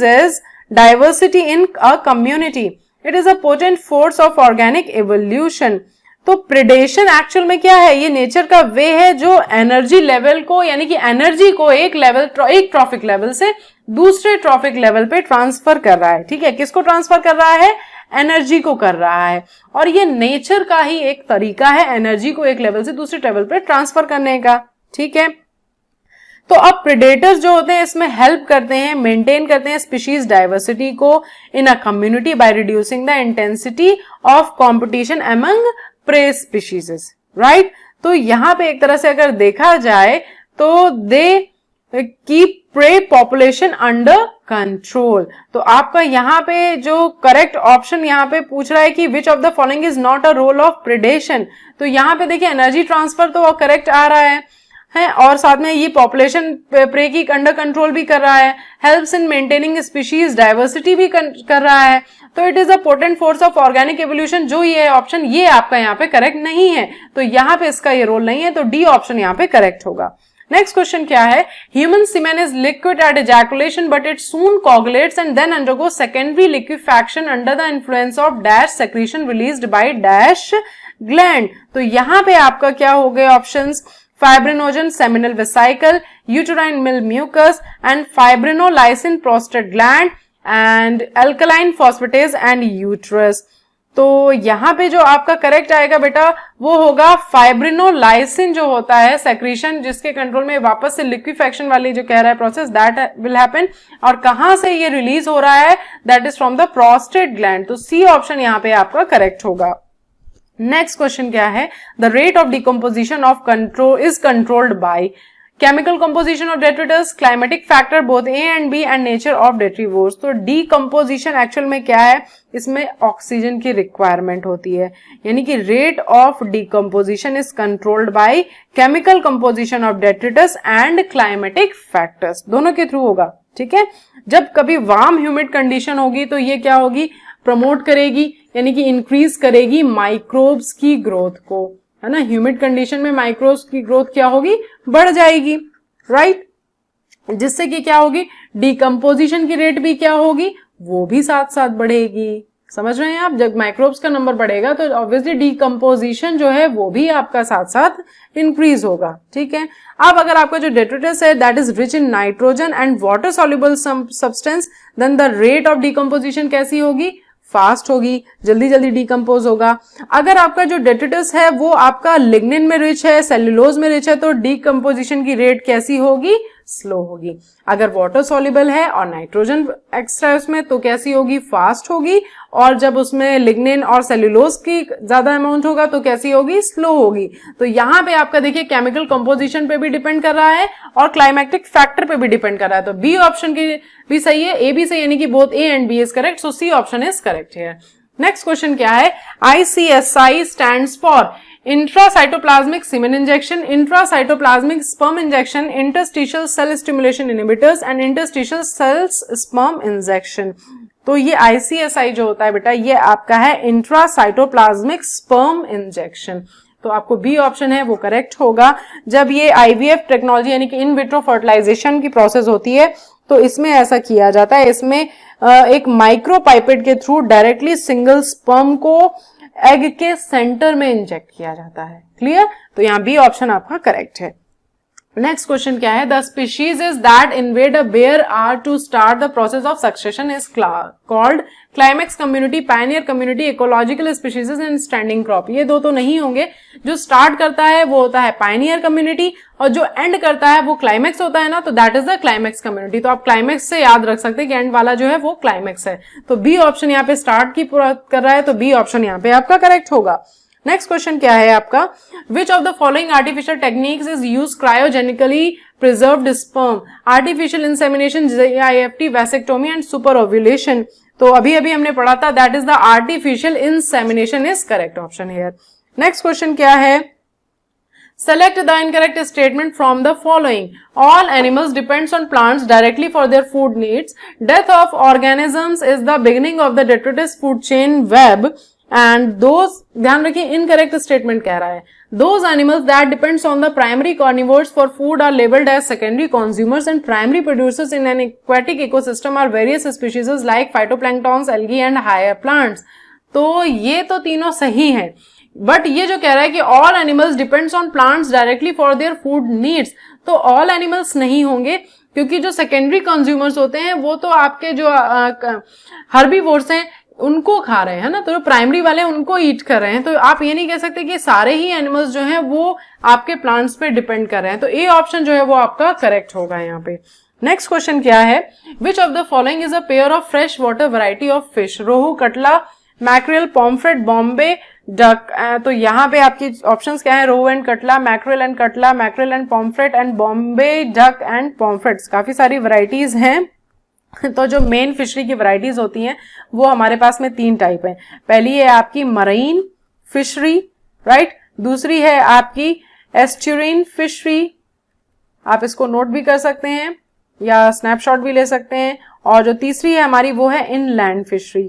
diversity in a community. It is a potent force of organic evolution. तो predation actual में क्या है? ये nature का वे है जो energy level को, यानी कि एनर्जी को एक ट्रॉफिक लेवल से दूसरे ट्रॉफिक लेवल पे ट्रांसफर कर रहा है. ठीक है, किसको ट्रांसफर कर रहा है? एनर्जी को कर रहा है. और ये नेचर का ही एक तरीका है एनर्जी को एक लेवल से दूसरे लेवल पे ट्रांसफर करने का. ठीक है, तो अब प्रेडेटर्स जो होते हैं इसमें हेल्प करते हैं, मेंटेन करते हैं स्पीशीज डाइवर्सिटी को in a community by reducing the intensity of competition among prey species. Right, तो यहां पे एक तरह से अगर देखा जाए तो they keep pray population under control. तो आपका यहाँ पे जो करेक्ट ऑप्शन यहाँ पे पूछ रहा है कि which of the following is not a role of predation. तो यहाँ पे देखिए एनर्जी ट्रांसफर तो करेक्ट आ रहा है और साथ में ये पॉपुलेशन प्रे की अंडर कंट्रोल भी कर रहा है, helps in maintaining species diversity भी कर रहा है। तो it is a potent force of organic evolution. जो ये ऑप्शन ये आपका यहाँ पे करेक्ट नहीं है, तो यहाँ पे इसका ये रोल नहीं है, तो डी ऑप्शन यहाँ पे करेक्ट होगा। नेक्स्ट क्वेश्चन क्या है, human semen is liquid at ejaculation but it soon coagulates and then undergo secondary liquefaction under the influence of dash secretion released by dash gland. तो यहाँ पे आपका क्या हो गए options, fibrinogen seminal vesicle, uterine mill mucus and fibrinolysin prostate gland and alkaline phosphatase and uterus। तो यहाँ पे जो आपका करेक्ट आएगा बेटा वो होगा फाइब्रिनोलाइसिन जो होता है सेक्रीशन, जिसके कंट्रोल में वापस से लिक्विफैक्शन वाली जो कह रहा है प्रोसेस दैट विल हैपन। और कहां से ये रिलीज हो रहा है, that is from the prostate gland. तो सी ऑप्शन यहाँ पे आपका करेक्ट होगा। नेक्स्ट क्वेश्चन क्या है, the rate of decomposition of control is controlled by chemical composition of detritus, climatic factor both A and B and nature of detritivores. तो decomposition actual में क्या है, इसमें ऑक्सीजन की रिक्वायरमेंट होती है, यानी कि rate of decomposition is controlled by chemical composition of detritus and climatic factors, दोनों के थ्रू होगा। ठीक है, जब कभी वार्म ह्यूमिड कंडीशन होगी तो ये क्या होगी, प्रमोट करेगी, यानी कि इंक्रीज करेगी माइक्रोब्स की ग्रोथ को, है ना। ह्यूमिड कंडीशन में माइक्रोब्स की ग्रोथ क्या होगी, बढ़ जाएगी, राइट, जिससे कि क्या होगी, डीकम्पोजिशन की रेट भी क्या होगी, वो भी साथ साथ बढ़ेगी। समझ रहे हैं आप, जब माइक्रोब्स का नंबर बढ़ेगा तो ऑब्वियसली डीकम्पोजिशन जो है वो भी आपका साथ साथ इंक्रीज होगा। ठीक है, अब अगर आपका जो डेट्रिटस है that is rich in nitrogen and water soluble substance, then the rate of decomposition कैसी होगी, फास्ट होगी, जल्दी जल्दी डीकम्पोज होगा। अगर आपका जो डेट्रिटस है वो आपका लिग्निन में रिच है, सेल्यूलोज में रिच है, तो डीकम्पोजिशन की रेट कैसी होगी, स्लो होगी। अगर वाटर सॉल्युबल है और नाइट्रोजन एक्स्ट्रा है उसमें तो कैसी होगी, फास्ट होगी। और जब उसमें लिग्निन और सेल्यूलोज की ज्यादा अमाउंट होगा तो कैसी होगी, स्लो होगी। तो यहाँ पे आपका देखिए केमिकल कंपोजिशन पे भी डिपेंड कर रहा है और क्लाइमेटिक फैक्टर पे भी डिपेंड कर रहा है। तो बी ऑप्शन की भी सही है, ए भी सही, यानी कि both A and B is correct, so C option is correct here. Next question क्या है, ICSI stands for intracytoplasmic semen injection, intracytoplasmic sperm injection, interstitial cell stimulation inhibitors and interstitial cells sperm injection. तो ये ICSI जो होता है बेटा ये आपका है इंट्रासाइटोप्लाज्मिक स्पर्म इंजेक्शन। तो आपको बी ऑप्शन है वो करेक्ट होगा। जब ये IVF टेक्नोलॉजी यानी कि इन विट्रो फर्टिलाइजेशन की प्रोसेस होती है तो इसमें ऐसा किया जाता है, इसमें एक माइक्रो पाइपेट के थ्रू डायरेक्टली सिंगल स्पर्म को एग के सेंटर में इंजेक्ट किया जाता है। क्लियर, तो यहाँ बी ऑप्शन आपका करेक्ट है। नेक्स्ट क्वेश्चन क्या है, the species is that invade a bare area to start the process of succession is called climax community, pioneer community, ecological species and standing crop. ये दो तो नहीं होंगे, जो स्टार्ट करता है वो होता है पायनियर कम्युनिटी और जो एंड करता है वो क्लाइमेक्स होता है ना, तो that is the climax community. तो आप क्लाइमेक्स से याद रख सकते हैं कि एंड वाला जो है वो क्लाइमेक्स है। तो बी ऑप्शन यहाँ पे स्टार्ट की पूरा कर रहा है, तो बी ऑप्शन यहाँ पे आपका करेक्ट होगा। नेक्स्ट क्वेश्चन क्या है आपका, which of the following artificial techniques is use cryogenically preserved sperm, artificial insemination, JIFT, vasectomy and super ovulation. तो अभी अभी हमने पढ़ा था that is the artificial insemination is correct option here. Next question क्या है, select the incorrect statement from the following. All animals depends on plants directly for their food needs. Death of organisms is the beginning of the detritus food chain web. And those, ध्यान रखिए incorrect statement कह रहा है, those animals that depends on the primary carnivores for food are labeled as secondary consumers and primary producers in an aquatic ecosystem are various species like phytoplanktons, algae and higher plants. तो ये तो तीनों सही हैं, but ये जो कह रहा है कि all animals depends on plants directly for their food needs, तो ऑल एनिमल्स नहीं होंगे, क्योंकि जो सेकेंडरी कंज्यूमर्स होते हैं वो तो आपके जो हर्बीवोर्स हैं उनको खा रहे हैं ना, तो जो प्राइमरी वाले हैं उनको ईट कर रहे हैं। तो आप ये नहीं कह सकते कि सारे ही एनिमल्स जो हैं वो आपके प्लांट्स पे डिपेंड कर रहे हैं। तो ए ऑप्शन जो है वो आपका करेक्ट होगा यहाँ पे। नेक्स्ट क्वेश्चन क्या है, which of the following is a pair of fresh water variety of fish, rohu, catla, mackerel, pomfret, Bombay duck. तो यहाँ पे आपकी ऑप्शंस क्या है, rohu and catla, mackerel and catla, mackerel and pomfret and Bombay duck and pomfrets. काफी सारी वैरायटीज हैं। तो जो मेन फिशरी की वैरायटीज होती हैं वो हमारे पास में 3 टाइप हैं। पहली है आपकी मरीन फिशरी, राइट। दूसरी है आपकी एस्चुरीन फिशरी, आप इसको नोट भी कर सकते हैं या स्नैपशॉट भी ले सकते हैं। और जो तीसरी है हमारी वो है इनलैंड फिशरी,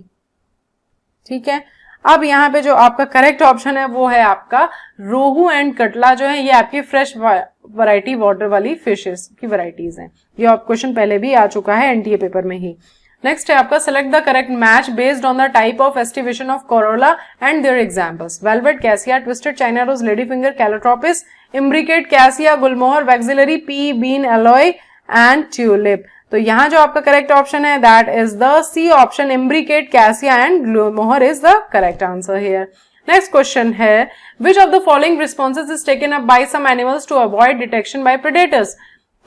ठीक है। अब यहाँ पे जो आपका करेक्ट ऑप्शन है वो है आपका रोहू एंड कटला, जो है ये आपकी फ्रेश वैरायटी वाटर वाली फिशेस की वैरायटीज हैं। ये आप क्वेश्चन पहले भी आ चुका है एनटीए पेपर में ही। नेक्स्ट है आपका select the correct match based on the type of aestivation of corolla and their examples. Velvet cassia, twisted China rose, lady finger, calotropis, imbricate cassia, gulmohar, vexillary, pea, bean, aloe and tulip. तो यहाँ जो आपका correct option है that is the C option, imbricate cassia and gulmohar is the correct answer here. Next question है which of the following responses is taken up by some animals to avoid detection by predators.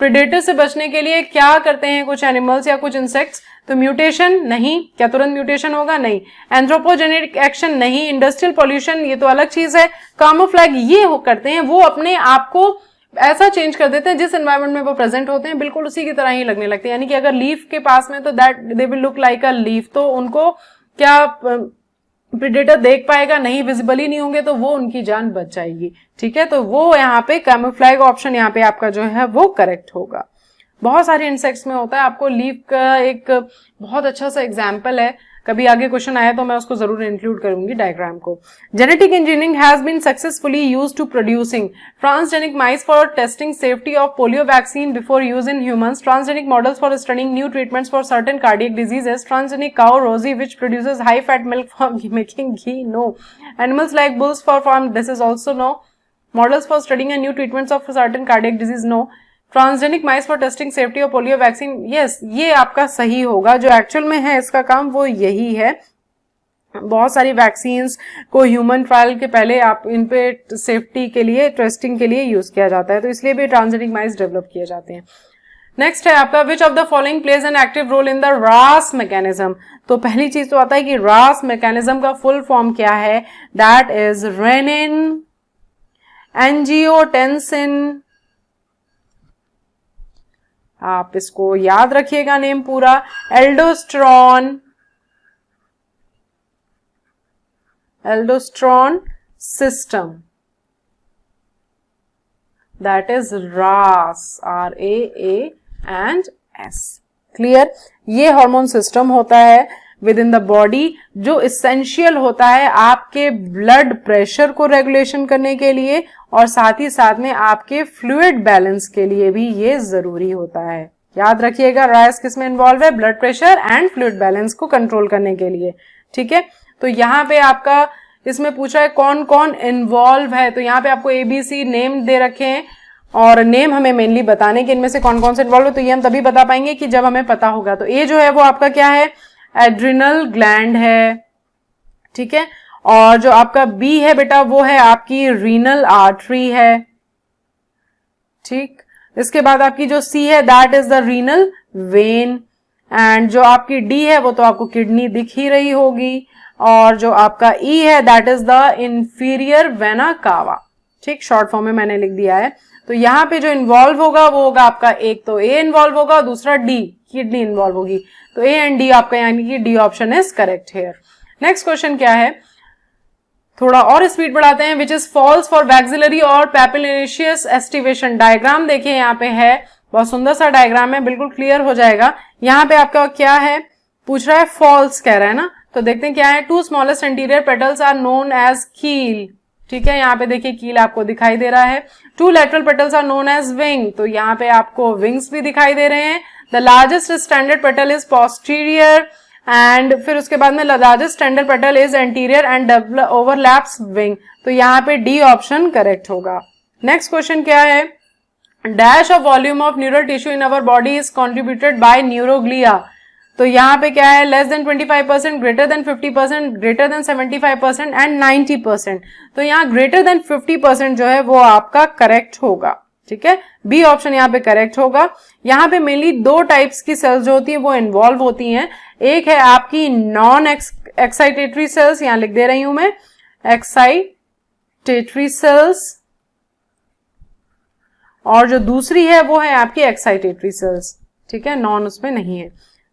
Predator से बचने के लिए क्या करते हैं कुछ animals या कुछ इंसेक्ट्स। तो म्यूटेशन नहीं, क्या तुरंत म्यूटेशन होगा, नहीं। एंथ्रोपोजेनिक एक्शन नहीं। इंडस्ट्रियल पॉल्यूशन ये तो अलग चीज है। कामोफ्लैग ये करते हैं, वो अपने आप को ऐसा चेंज कर देते हैं जिस एनवायरनमेंट में वो प्रेजेंट होते हैं बिल्कुल उसी की तरह ही लगने लगते हैं। यानी कि अगर लीफ के पास में तो that they will look like a leaf, तो उनको क्या प्रेडेटर देख पाएगा, नहीं, विजिबल ही नहीं होंगे, तो वो उनकी जान बच जाएगी, ठीक है। तो वो यहाँ पे कैमोफ्लैग ऑप्शन यहाँ पे आपका जो है वो करेक्ट होगा। बहुत सारे इंसेक्ट्स में होता है। आपको लीफ का एक बहुत अच्छा सा एग्जाम्पल है, कभी आगे क्वेश्चन आया तो मैं उसको जरूर इंक्लूड करूंगी डायग्राम को। Genetic engineering has been successfully used to producing transgenic mice for testing safety of polio vaccine before use in humans, transgenic models for studying new treatments for certain cardiac diseases, transgenic cow Rosie which produces high fat milk for making ghee, no. Animals like bulls for farm, this is also no. Models for studying a new treatments of certain cardiac disease, no. Transgenic mice for testing safety of polio vaccine, yes, ये आपका सही होगा। जो actual में है इसका काम वो यही है। बहुत सारी वैक्सीन्स को ह्यूमन ट्रायल के पहले आप इन पे सेफ्टी के लिए, टेस्टिंग के लिए यूज किया जाता है, तो इसलिए भी ट्रांसजेनिक माइस डेवलप किए जाते हैं। नेक्स्ट है आपका which of the following plays an active role in the RAAS mechanism. तो पहली चीज तो आता है कि रास मैकेनिज्म का फुल फॉर्म क्या है, दैट इज रेनिन एंजियोटेंसिन। आप इसको याद रखिएगा नेम पूरा, एल्डोस्ट्रॉन सिस्टम, दैट इज रास, RAAS। क्लियर। ये हार्मोन सिस्टम होता है विद इन द बॉडी जो इसेंशियल होता है आपके ब्लड प्रेशर को रेगुलेशन करने के लिए और साथ ही साथ में आपके फ्लूइड बैलेंस के लिए भी ये जरूरी होता है। याद रखिएगा रास किस में इन्वॉल्व है, blood pressure and fluid balance को कंट्रोल करने के लिए, ठीक है। तो यहाँ पे आपका इसमें पूछा है कौन कौन इन्वॉल्व है, तो यहाँ पे आपको ABC नेम दे रखे हैं और नेम हमें मेनली बताने के इनमें से कौन कौन से इन्वॉल्व है, तो ये हम तभी बता पाएंगे कि जब हमें पता होगा। तो ए जो है वो आपका क्या है, एड्रिनल ग्लैंड है, ठीक है। और जो आपका बी है बेटा वो है आपकी रीनल आर्टरी है, ठीक। इसके बाद आपकी जो सी है that is the renal vein, and जो आपकी डी है वो तो आपको किडनी दिख ही रही होगी, और जो आपका ई है that is the inferior vena cava, ठीक, शॉर्ट फॉर्म में मैंने लिख दिया है। तो यहाँ पे जो इन्वॉल्व होगा वो होगा आपका एक तो ए इन्वॉल्व होगा, दूसरा डी किडनी इन्वॉल्व होगी, तो ए एंड डी आपका यानी कि D option is correct here. Next question क्या है, थोड़ा और स्पीड बढ़ाते हैं, which is false for vexillary और पैपिलेशियस एस्टिवेशन। डायग्राम देखिए यहाँ पे है, बहुत सुंदर सा डायग्राम है, बिल्कुल क्लियर हो जाएगा। यहाँ पे आपका क्या है, पूछ रहा है फॉल्स कह रहा है ना, तो देखते हैं क्या है। 2 smallest anterior petals are known as keel, ठीक है, यहाँ पे देखिए कील आपको दिखाई दे रहा है। 2 lateral petals are known as wing, तो यहाँ पे आपको विंग्स भी दिखाई दे रहे हैं। The largest standard petal is posterior, and फिर उसके बाद में largest standard petal is anterior and overlaps wing, तो यहाँ पे डी ऑप्शन करेक्ट होगा। नेक्स्ट क्वेश्चन क्या है, dash of volume of neural tissue in our body is contributed bye neuroglia, तो यहाँ पे क्या है, less than 25%, greater than 50%, greater than 75% and 90%, तो यहाँ ग्रेटर देन 50% जो है वो आपका करेक्ट होगा, ठीक है, बी ऑप्शन यहाँ पे करेक्ट होगा। यहाँ पे मेनली 2 टाइप्स की सेल्स जो होती है वो इन्वॉल्व होती हैं, एक है आपकी नॉन एक्साइटेटरी सेल्स, यहाँ लिख दे रही हूं मैं, एक्साइटेटरी सेल्स, और जो दूसरी है वो है आपकी एक्साइटेटरी सेल्स, ठीक है, नॉन उसमें नहीं है,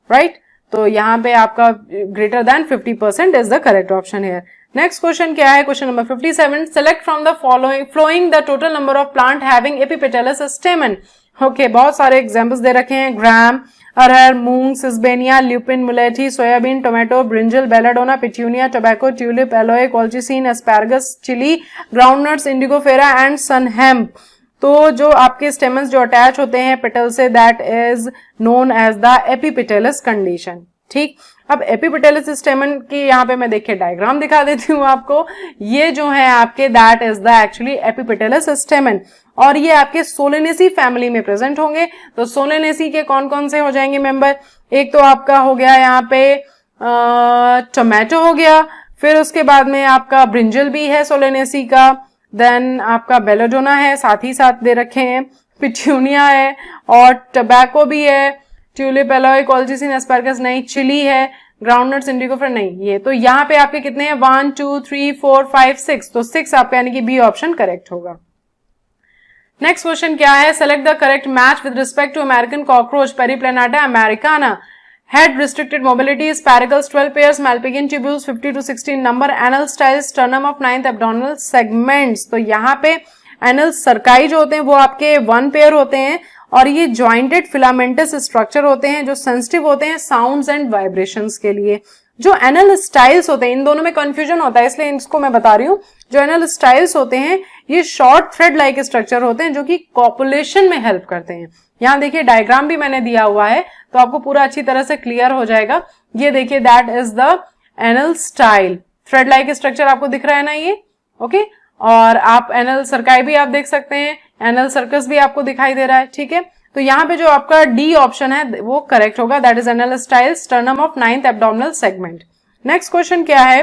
राइट। तो यहाँ पे आपका greater than 50% is the correct option है। नेक्स्ट क्वेश्चन क्या है, question number 57, select from the following flowing the total number of plant having epipetalous stamen. Okay, बहुत सारे एग्जांपल्स दे रखे हैं, gram, arhar, moong, sesbania, lupin, mulethi, soybean, tomato, brinjal, belladonna, petunia, tobacco, tulip, aloe, colchicine, asparagus, chilli, groundnuts, indigofera and sunhemp. तो जो आपके stamens जो attach होते हैं पेटल से, that is known as the epipetalous condition, ठीक। अब एपिपेटलस स्टेमन की यहाँ पे मैं देखिए डायग्राम दिखा देती हूँ आपको। ये जो है आपके that is the actually epipetalous स्टेमन, और ये आपके सोलेनेसी फैमिली में प्रेजेंट होंगे। तो सोलेनेसी के कौन कौन से हो जाएंगे मेंबर, एक तो आपका हो गया यहाँ पे टोमेटो हो गया, फिर उसके बाद में आपका ब्रिंजल भी है सोलेनेसी का, देन आपका बेलाडोना है, साथ ही साथ दे रखे हैं, पिट्यूनिया है, और टोबैको भी है, ट्यूलिप, एलोए, कॉल्चिसिन, एस्पैरगस नहीं, चिली है, ग्राउंडनट्स, इंडिगोफेरा नहीं। ये तो यहाँ पे आपके कितने हैं, 1 2 3 4 5 6, तो 6 आपका यानी कि बी ऑप्शन करेक्ट होगा। नेक्स्ट क्वेश्चन क्या है, select the correct match with respect to American cockroach periplaneta americana, head restricted mobility, sparacles 12 pairs, malpighian tubules 50 to 16 number, anal styles, sternum of 9th abdominal segments। तो यहाँ पे anal cerci जो होते हैं वो आपके 1 पेयर होते हैं, और ये jointed filamentous स्ट्रक्चर होते हैं जो सेंसिटिव होते हैं साउंड्स एंड वाइब्रेशंस के लिए। जो एनल स्टाइल्स होते हैं, इन दोनों में कंफ्यूजन होता है इसलिए इसको मैं बता रही हूँ। जो एनल स्टाइल्स होते हैं ये शॉर्ट थ्रेड लाइक स्ट्रक्चर होते हैं जो कि कॉपुलेशन में हेल्प करते हैं। यहाँ देखिए डायग्राम भी मैंने दिया हुआ है तो आपको पूरा अच्छी तरह से क्लियर हो जाएगा। ये देखिए that is the anal style, thread like structure आपको दिख रहा है ना ये, ओके। और आप एनल सर्काई भी आप देख सकते हैं, एनल सर्कस भी आपको दिखाई दे रहा है, ठीक है। तो यहाँ पे जो आपका डी ऑप्शन है वो करेक्ट होगा, that is anal style, sternum of 9th abdominal segment. Next question क्या है,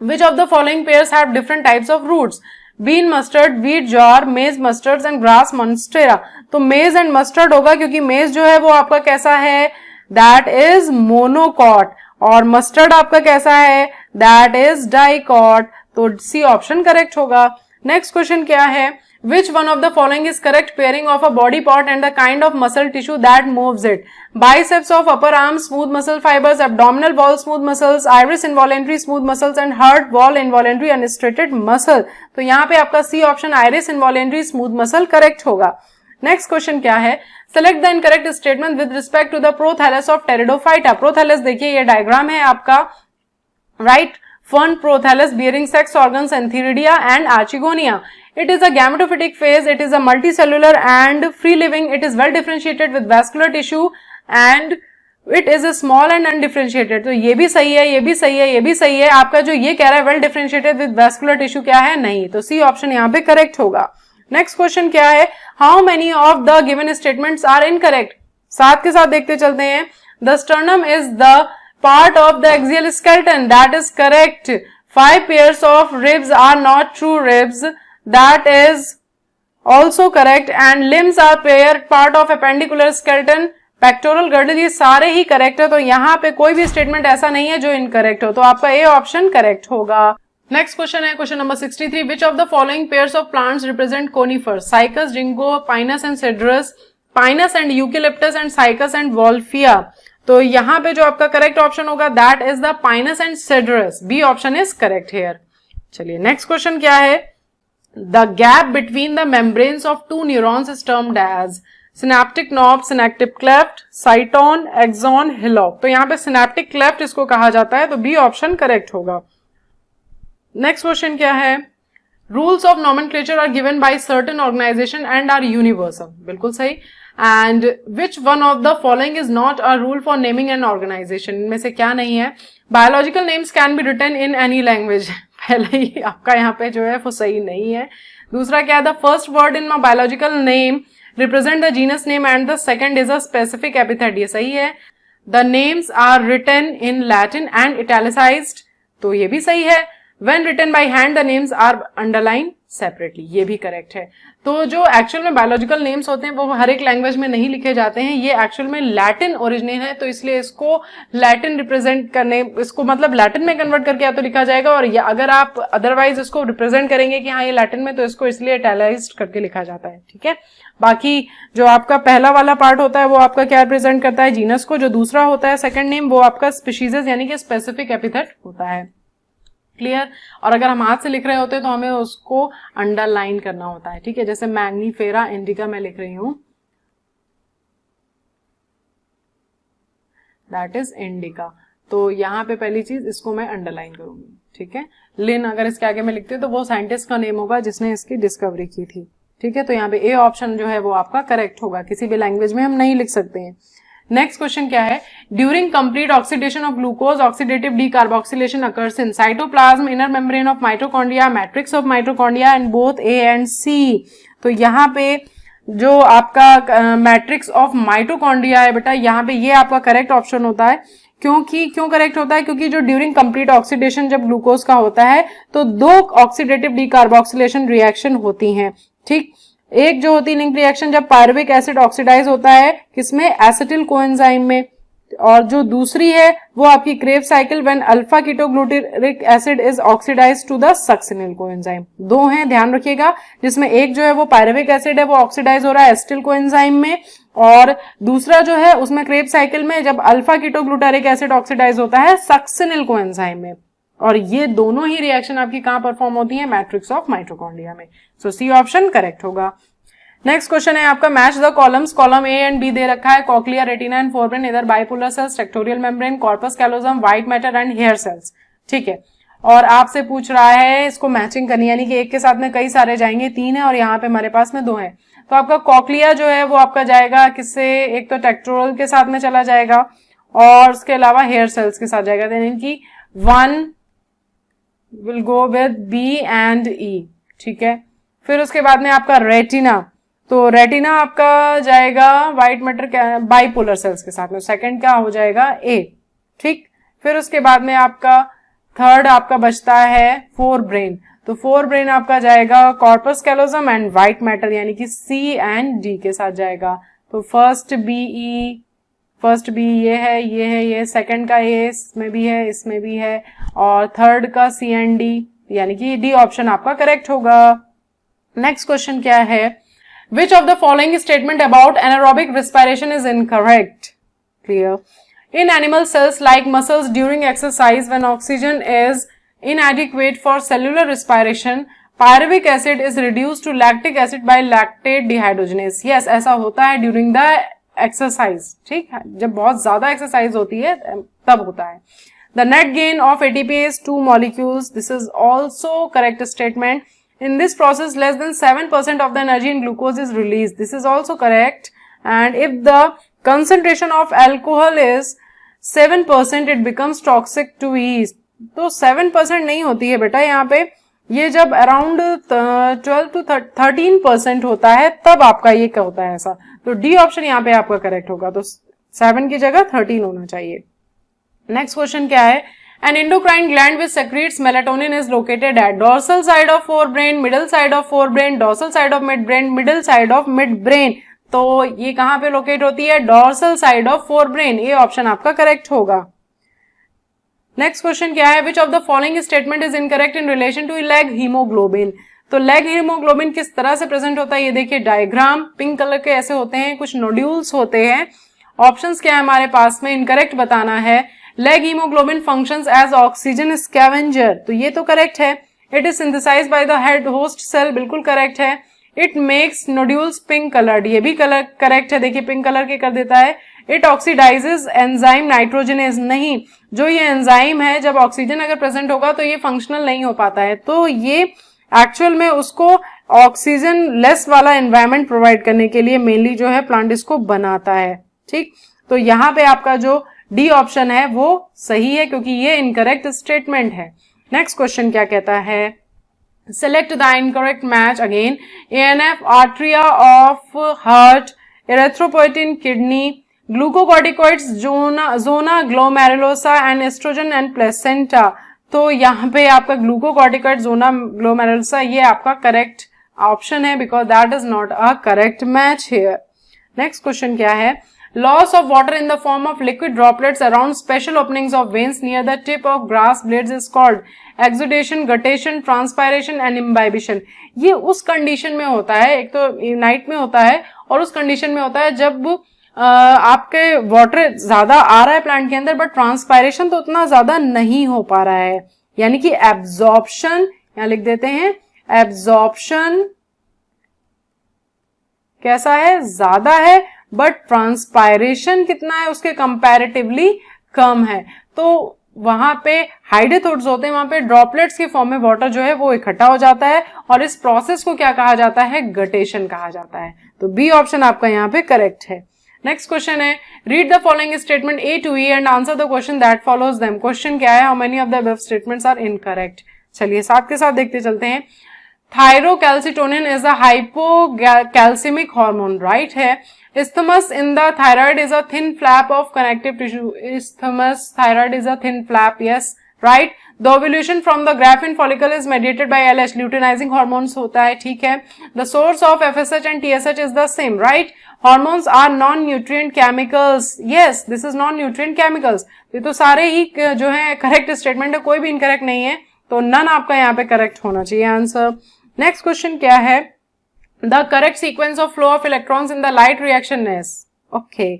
which of the following pairs have different types of roots, bean mustard, wheat jowar, maize mustard and grass monstera. तो maize and mustard होगा क्योंकि मेज जो है वो आपका कैसा है, दैट इज मोनोकॉट, और मस्टर्ड आपका कैसा है, दैट इज डाइकॉट। तो सी ऑप्शन करेक्ट होगा। नेक्स्ट क्वेश्चन क्या है, which one of the following is correct pairing of a body part and the kind of muscle tissue that moves it, biceps of upper arm smooth muscle fibers, abdominal wall smooth muscles, iris involuntary smooth muscles and heart wall involuntary unstraighted muscle। तो यहाँ पे आपका C option iris involuntary smooth muscle correct होगा। Next question क्या है, select the incorrect statement with respect to the prothallus of pteridophyta। Prothallus देखिए ये diagram है आपका, right. Fern prothallus bearing sex organs Antheridia and Archegonia. It is a gametophytic phase. It is a multicellular and free living. It is well differentiated with vascular tissue and it is a small and undifferentiated। तो ये भी सही है, ये भी सही है, ये भी सही है। आपका जो ये कह रहा है well differentiated with vascular tissue क्या है, नहीं। तो सी ऑप्शन यहाँ पे करेक्ट होगा। नेक्स्ट क्वेश्चन क्या है, how many of the given statements are incorrect। साथ के साथ देखते चलते हैं। The sternum is the part of the axial skeleton, that is correct। 5 pairs of ribs are not true ribs, that is also correct। and limbs are part of appendicular skeleton, pectoral girdle, ये सारे ही correct है। तो यहाँ पे कोई भी statement ऐसा नहीं है जो इनकरेक्ट हो, तो आपका ए ऑप्शन करेक्ट होगा। नेक्स्ट क्वेश्चन है question number 63, which of the following pairs of plants represent conifers, cycas, ginkgo, pinus and cedrus, pinus and eucalyptus and cycas and wolffia. तो यहाँ पे जो आपका करेक्ट ऑप्शन होगा that is the pinus and cedrus, B option is correct here. चलिए next question क्या है, the gap between the membranes of 2 neurons is termed as synaptic knob, synaptic cleft, cyton, axon, hillock. तो यहाँ पे synaptic cleft इसको कहा जाता है, तो बी ऑप्शन करेक्ट होगा। नेक्स्ट क्वेश्चन क्या है, rules of nomenclature are given by certain organisation and are universal, बिल्कुल सही। And which one of the following is not a rule for naming an organisation, इनमें से क्या नहीं है, biological names can be written in any language, पहले ही आपका यहाँ पे जो है वो सही नहीं है। दूसरा क्या है, the first word in my biological name represent the genus name and the second is a specific epithet, ये सही है। The names are written in Latin and italicised, तो ये भी सही है। When written by hand, the names are underlined, separately, ये भी करेक्ट है। तो जो एक्चुअल में बायोलॉजिकल नेम्स होते हैं वो हर एक लैंग्वेज में नहीं लिखे जाते हैं, ये एक्चुअल में लैटिन ओरिजिन है, तो इसलिए इसको लैटिन रिप्रेजेंट करने, इसको मतलब लैटिन में कन्वर्ट करके या तो लिखा जाएगा, और या अगर आप अदरवाइज इसको रिप्रेजेंट करेंगे कि हाँ ये लैटिन में, तो इसको इसलिए इटैलाइज्ड करके लिखा जाता है, ठीक है। बाकी जो आपका पहला वाला पार्ट होता है वो आपका क्या रिप्रेजेंट करता है, जीनस को, जो दूसरा होता है सेकंड नेम वो आपका स्पीशीज यानी कि स्पेसिफिक एपिथेट होता है। क्लियर। और अगर हम हाथ से लिख रहे होते हैं तो हमें उसको अंडरलाइन करना होता है, ठीक है। जैसे मैग्नीफेरा इंडिका मैं लिख रही हूं, दैट इज इंडिका, तो यहां पे पहली चीज इसको मैं अंडरलाइन करूंगी, ठीक है। लिन अगर इसके आगे में लिखते हैं तो वो साइंटिस्ट का नेम होगा जिसने इसकी डिस्कवरी की थी, ठीक है। तो यहाँ पे ए ऑप्शन जो है वो आपका करेक्ट होगा, किसी भी लैंग्वेज में हम नहीं लिख सकते हैं। नेक्स्ट क्वेश्चन क्या है, during complete oxidation of glucose oxidative decarboxylation occurs in cytoplasm, inner membrane of mitochondria, matrix of mitochondria and both A and C. तो यहाँ पे जो आपका मैट्रिक्स ऑफ माइटोकॉन्ड्रिया है बेटा, यहाँ पे ये आपका करेक्ट ऑप्शन होता है। क्यों करेक्ट होता है, क्योंकि जो ड्यूरिंग कंप्लीट ऑक्सीडेशन जब ग्लूकोज का होता है तो दो ऑक्सीडेटिव डीकार्बोक्सिलेशन रिएक्शन होती हैं, ठीक। एक जो होती है लिंक रिएक्शन जब पायरुविक एसिड ऑक्सीडाइज होता है किसमें, एसिटिल कोएंजाइम में, और जो दूसरी है वो आपकी Krebs cycle when alpha ketoglutaric acid is oxidise to the succinyl coenzyme. दो हैं, ध्यान रखिएगा, जिसमें एक जो है वो पायरुविक एसिड है वो ऑक्सीडाइज हो रहा है एसिटिल कोएंजाइम में, और दूसरा जो है उसमें क्रेव साइकिल में जब अल्फा कीटोग्लूटारिक एसिड ऑक्सीडाइज होता है सक्सिनिल कोएंजाइम में। और ये दोनों ही रिएक्शन आपकी कहां परफॉर्म होती है, मैट्रिक्स ऑफ माइटोकॉन्ड्रिया में। सो सी ऑप्शन करेक्ट होगा। नेक्स्ट क्वेश्चन है आपका, match the columns, column A and B दे रखा है, कॉक्लिया, रेटिना एंड फोरब्रेन, इधर bipolar cells, tectorial membrane, corpus callosum, white matter and hair cells, ठीक है। और आपसे पूछ रहा है इसको मैचिंग करनी, यानी कि एक के साथ में कई सारे जाएंगे, 3 है और यहाँ पे हमारे पास में 2 है। तो आपका कॉक्लिया जो है वो आपका जाएगा किससे, एक तो टेक्टोरल के साथ में चला जाएगा और उसके अलावा हेयर सेल्स के साथ जाएगा, यानी कि 1 will go with B and E, ठीक है। फिर उसके बाद में आपका रेटिना, तो रेटिना आपका जाएगा व्हाइट मैटर बाइपोलर सेल्स के साथ में, सेकंड क्या हो जाएगा ए, ठीक। फिर उसके बाद में आपका थर्ड आपका बचता है फोर ब्रेन, तो फोर ब्रेन आपका जाएगा corpus callosum and white matter, यानी कि सी एंड डी के साथ जाएगा। तो फर्स्ट बी ये है, सेकंड का ए इसमें भी है, इसमें भी है, और थर्ड का सी एंड डी, यानी कि डी ऑप्शन आपका करेक्ट होगा। नेक्स्ट क्वेश्चन क्या है, which of the following statement about anaerobic respiration is incorrect? Clear. In animal cells like muscles during exercise when oxygen is inadequate for cellular respiration, pyruvic acid is reduced to lactic acid by lactate dehydrogenase. Yes, ऐसा होता है during the exercise, ठीक है, जब बहुत ज्यादा exercise होती है तब होता है। The net gain of ATP is 2 molecules. This is also correct statement. In this process, less than 7% of the energy in glucose is released. This is also correct. And if the concentration of alcohol is 7%, it becomes toxic to yeast. तो 7% नहीं होती है बेटा यहाँ पे, ये जब around 12 to 13% होता है तब आपका ये क्या होता है ऐसा। तो डी ऑप्शन यहाँ पे आपका करेक्ट होगा, तो 7 की जगह 13 होना चाहिए। नेक्स्ट क्वेश्चन क्या है, an endocrine gland which secretes melatonin is located at dorsal side of forebrain, middle side of forebrain, dorsal side of midbrain, middle side of midbrain। तो ये कहां पे लोकेट होती है, dorsal side of forebrain, ये option आपका correct होगा। Next question क्या है, which of the following statement is incorrect in relation to leg hemoglobin? तो लेग हीमोग्लोबिन किस तरह से प्रेजेंट होता है, ये देखिए डायग्राम, पिंक कलर के ऐसे होते हैं, कुछ नोड्यूल्स होते हैं। ऑप्शंस क्या है हमारे पास में, इनकरेक्ट बताना है। Leg haemoglobin functions as oxygen scavenger, तो ये तो करेक्ट है। It is synthesised by the head host cell, बिल्कुल करेक्ट है। It makes nodules pink coloured, ये भी कलर करेक्ट है, देखिए पिंक कलर के कर देता है। इट ऑक्सीडाइजेस एंजाइम नाइट्रोजनेज, नहीं, जो ये एंजाइम है जब ऑक्सीजन अगर प्रेजेंट होगा तो ये फंक्शनल नहीं हो पाता है, तो ये एक्चुअल में उसको ऑक्सीजन लेस वाला एनवायरमेंट प्रोवाइड करने के लिए मेनली जो है प्लांट इसको बनाता है, ठीक। तो यहाँ पे आपका जो डी ऑप्शन है वो सही है, क्योंकि ये इनकरेक्ट स्टेटमेंट है। नेक्स्ट क्वेश्चन क्या कहता है, select the incorrect match again, ANF arteria of heart, erythropoietin kidney, glucocorticoids zona glomerulosa and oestrogen and placenta. तो यहाँ पे आपका ग्लूकोकॉर्टिकॉइड जोना ग्लोमेरुलसा ये आपका करेक्ट ऑप्शन है, because that is not a correct match here. Next question क्या है, loss of water in the form of liquid droplets around special openings of veins near the tip of grass blades is called exudation, guttation, transpiration and imbibition. ये उस condition में होता है, एक तो night में होता है और उस कंडीशन में होता है जब आपके वाटर ज्यादा आ रहा है प्लांट के अंदर बट ट्रांसपायरेशन तो उतना ज्यादा नहीं हो पा रहा है, यानी कि एब्जॉर्प्शन, यहां लिख देते हैं एब्जॉर्प्शन कैसा है, ज्यादा है, बट ट्रांसपायरेशन कितना है उसके कंपैरेटिवली कम है। तो वहां पे हाइडेथोड्स होते हैं, वहां पे ड्रॉपलेट्स के फॉर्म में वाटर जो है वो इकट्ठा हो जाता है और इस प्रोसेस को क्या कहा जाता है, गटेशन कहा जाता है। तो बी ऑप्शन आपका यहाँ पे करेक्ट है। नेक्स्ट क्वेश्चन है, read the following statement A to E and answer the question that follows them. Question क्या है, how many of the above statements are incorrect. चलिए साथ के साथ देखते चलते हैं। Thyrocalcitonin is a hypocalcemic hormone, right है। Isthmus in the thyroid is a thin flap of connective tissue. Isthmus thyroid is a thin flap, yes, right. The ovulation from the Graafian follicle is mediated by LH, luteinizing hormones होता है, ठीक है। The source of FSH and TSH is the same, right. Hormones are non-nutrient chemicals. Yes, this is non-nutrient chemicals. ये तो सारे ही जो है correct statement है, कोई भी इनकरेक्ट नहीं है, तो नन आपका यहाँ पे करेक्ट होना चाहिए आंसर। नेक्स्ट क्वेश्चन क्या है, the correct sequence of flow of electrons in the light reaction is, okay,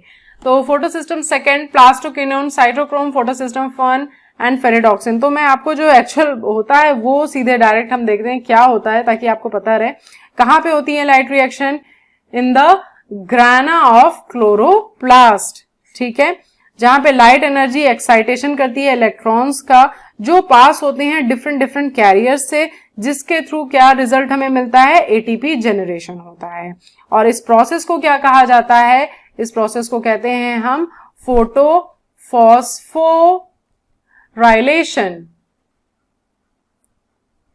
तो photosystem second, plastoquinone, cytochrome, photosystem 1 and ferredoxin। तो मैं आपको जो एक्चुअल होता है वो सीधे डायरेक्ट हम देखते हैं क्या होता है ताकि आपको पता रहे। कहां पे होती है light reaction, in the ग्राना of chloroplast, ठीक है, जहां पे लाइट एनर्जी एक्साइटेशन करती है इलेक्ट्रॉन्स का जो पास होते हैं डिफरेंट डिफरेंट कैरियर्स से, जिसके थ्रू क्या रिजल्ट हमें मिलता है, एटीपी जनरेशन होता है। और इस प्रोसेस को क्या कहा जाता है, इस प्रोसेस को कहते हैं हम फोटोफॉस्फोराइलेशन।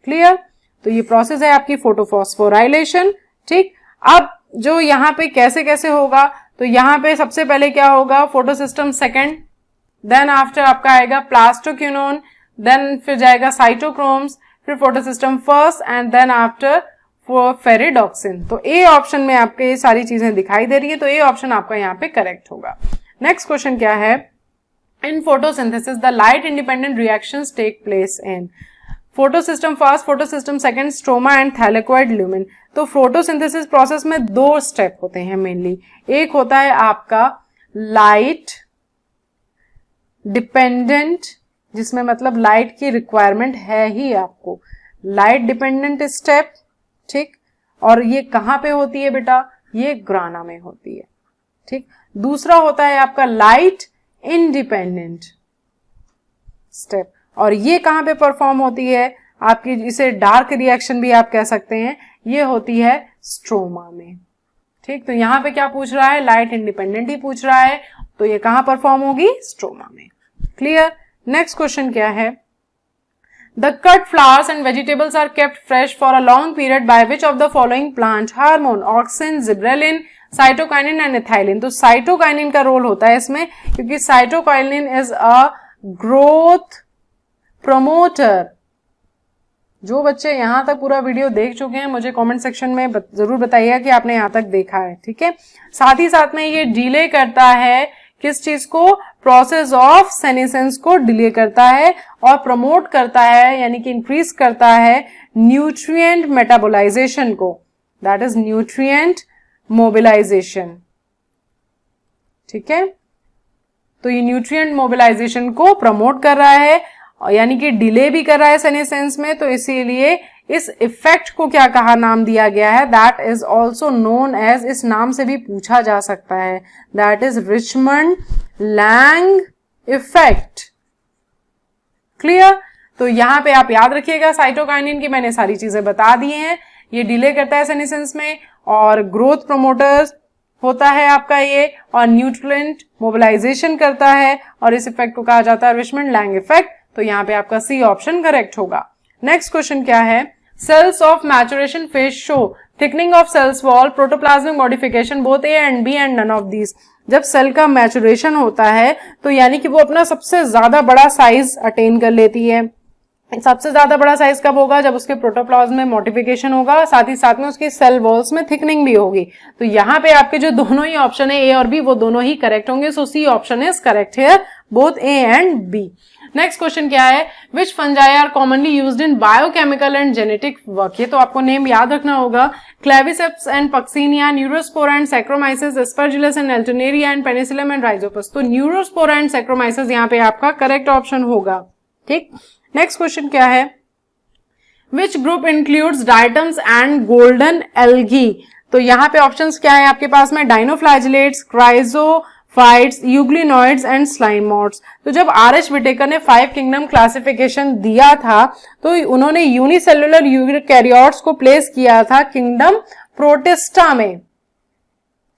क्लियर, तो ये प्रोसेस है आपकी फोटोफॉस्फोराइलेशन, ठीक। अब जो यहाँ पे कैसे कैसे होगा, तो यहाँ पे सबसे पहले क्या होगा, फोटोसिस्टम सेकेंड, देन आफ्टर आपका आएगा प्लास्टोक्विनोन, देन फिर जाएगा साइटोक्रोम्स, फिर photosystem first and then after ferredoxin. तो ए ऑप्शन में आपके ये सारी चीजें दिखाई दे रही है, तो ए ऑप्शन आपका यहाँ पे करेक्ट होगा। नेक्स्ट क्वेश्चन क्या है, in photosynthesis the light independent reactions take place in photosystem first, photosystem second, stroma and thylakoid lumen. तो फोटोसिंथेसिस प्रोसेस में दो स्टेप होते हैं मेनली, एक होता है आपका लाइट डिपेंडेंट, जिसमें मतलब लाइट की रिक्वायरमेंट है ही आपको, लाइट डिपेंडेंट स्टेप, ठीक। और ये कहां पे होती है बेटा, ये ग्राना में होती है, ठीक। दूसरा होता है आपका लाइट इंडिपेंडेंट स्टेप, और ये कहां पे परफॉर्म होती है आपकी, इसे डार्क रिएक्शन भी आप कह सकते हैं, ये होती है स्ट्रोमा में, ठीक। तो यहां पे क्या पूछ रहा है, लाइट इंडिपेंडेंट ही पूछ रहा है, तो ये कहां परफॉर्म होगी, स्ट्रोमा में। क्लियर। नेक्स्ट क्वेश्चन क्या है, the cut flowers and vegetables are kept fresh for a long period by which of the following plant hormone, auxin, gibberellin, cytokinin and ethylene. तो साइटोकाइनिन का रोल होता है इसमें, क्योंकि cytokinin is a growth promoter. जो बच्चे यहां तक पूरा वीडियो देख चुके हैं मुझे कमेंट सेक्शन में जरूर बताइएगा कि आपने यहां तक देखा है, ठीक है। साथ ही साथ में ये डिले करता है किस चीज को, प्रोसेस ऑफ सेनेसेंस को डिले करता है और प्रमोट करता है, यानी कि इंक्रीज करता है न्यूट्रिएंट मेटाबोलाइजेशन को, दैट इज न्यूट्रिएंट मोबिलाइजेशन, ठीक है। तो ये न्यूट्रिएंट मोबिलाइजेशन को प्रमोट कर रहा है, यानी कि डिले भी कर रहा है सेनेसेंस में, तो इसीलिए इस इफेक्ट को क्या कहा, नाम दिया गया है, that is also known as, इस नाम से भी पूछा जा सकता है, that is Richmond Lang effect. Clear. तो यहां पे आप याद रखिएगा साइटोकाइनिन की मैंने सारी चीजें बता दी हैं, ये डिले करता है सेनेसेंस में और ग्रोथ प्रोमोटर्स होता है आपका ये, और न्यूट्रिएंट मोबिलाइजेशन करता है, और इस इफेक्ट को कहा जाता है रिचमंड-लैंग इफेक्ट। तो यहाँ पे आपका सी ऑप्शन करेक्ट होगा। नेक्स्ट क्वेश्चन क्या है, cells of maturation phase show thickening of cells wall, protoplasmic modification both A and B and none of these. जब सेल का मैचुरेशन होता है तो यानी कि वो अपना सबसे ज्यादा बड़ा साइज अटेन कर लेती है, सबसे ज्यादा बड़ा साइज कब होगा? जब उसके प्रोटोप्लाज्म में मॉडिफिकेशन होगा, साथ ही साथ में उसकी सेल वॉल्स में थिकनिंग भी होगी। तो यहाँ पे आपके जो दोनों ही ऑप्शन है ए और बी, वो दोनों ही करेक्ट होंगे। So C option is correct here, both A and B. Next question क्या है? Which fungi are commonly used in biochemical and genetic work? ये तो आपको नेम याद रखना होगा। Claviceps and Puccinia, Neurospora and Saccharomyces, Aspergillus and Alternaria and Penicillium and Rhizopus. तो Neurospora and Saccharomyces यहाँ पे आपका करेक्ट ऑप्शन होगा। ठीक, नेक्स्ट क्वेश्चन क्या है? Which group includes diatoms and golden algae? तो यहाँ पे ऑप्शंस क्या है आपके पास में? Dinoflagellates, chrysophytes, euglenoids and slime. तो जब आर.एच. विटेकर ने 5 किंगडम क्लासिफिकेशन दिया था तो उन्होंने यूनिसेलुलर यूकैरियोट्स को प्लेस किया था किंगडम प्रोटिस्टा में।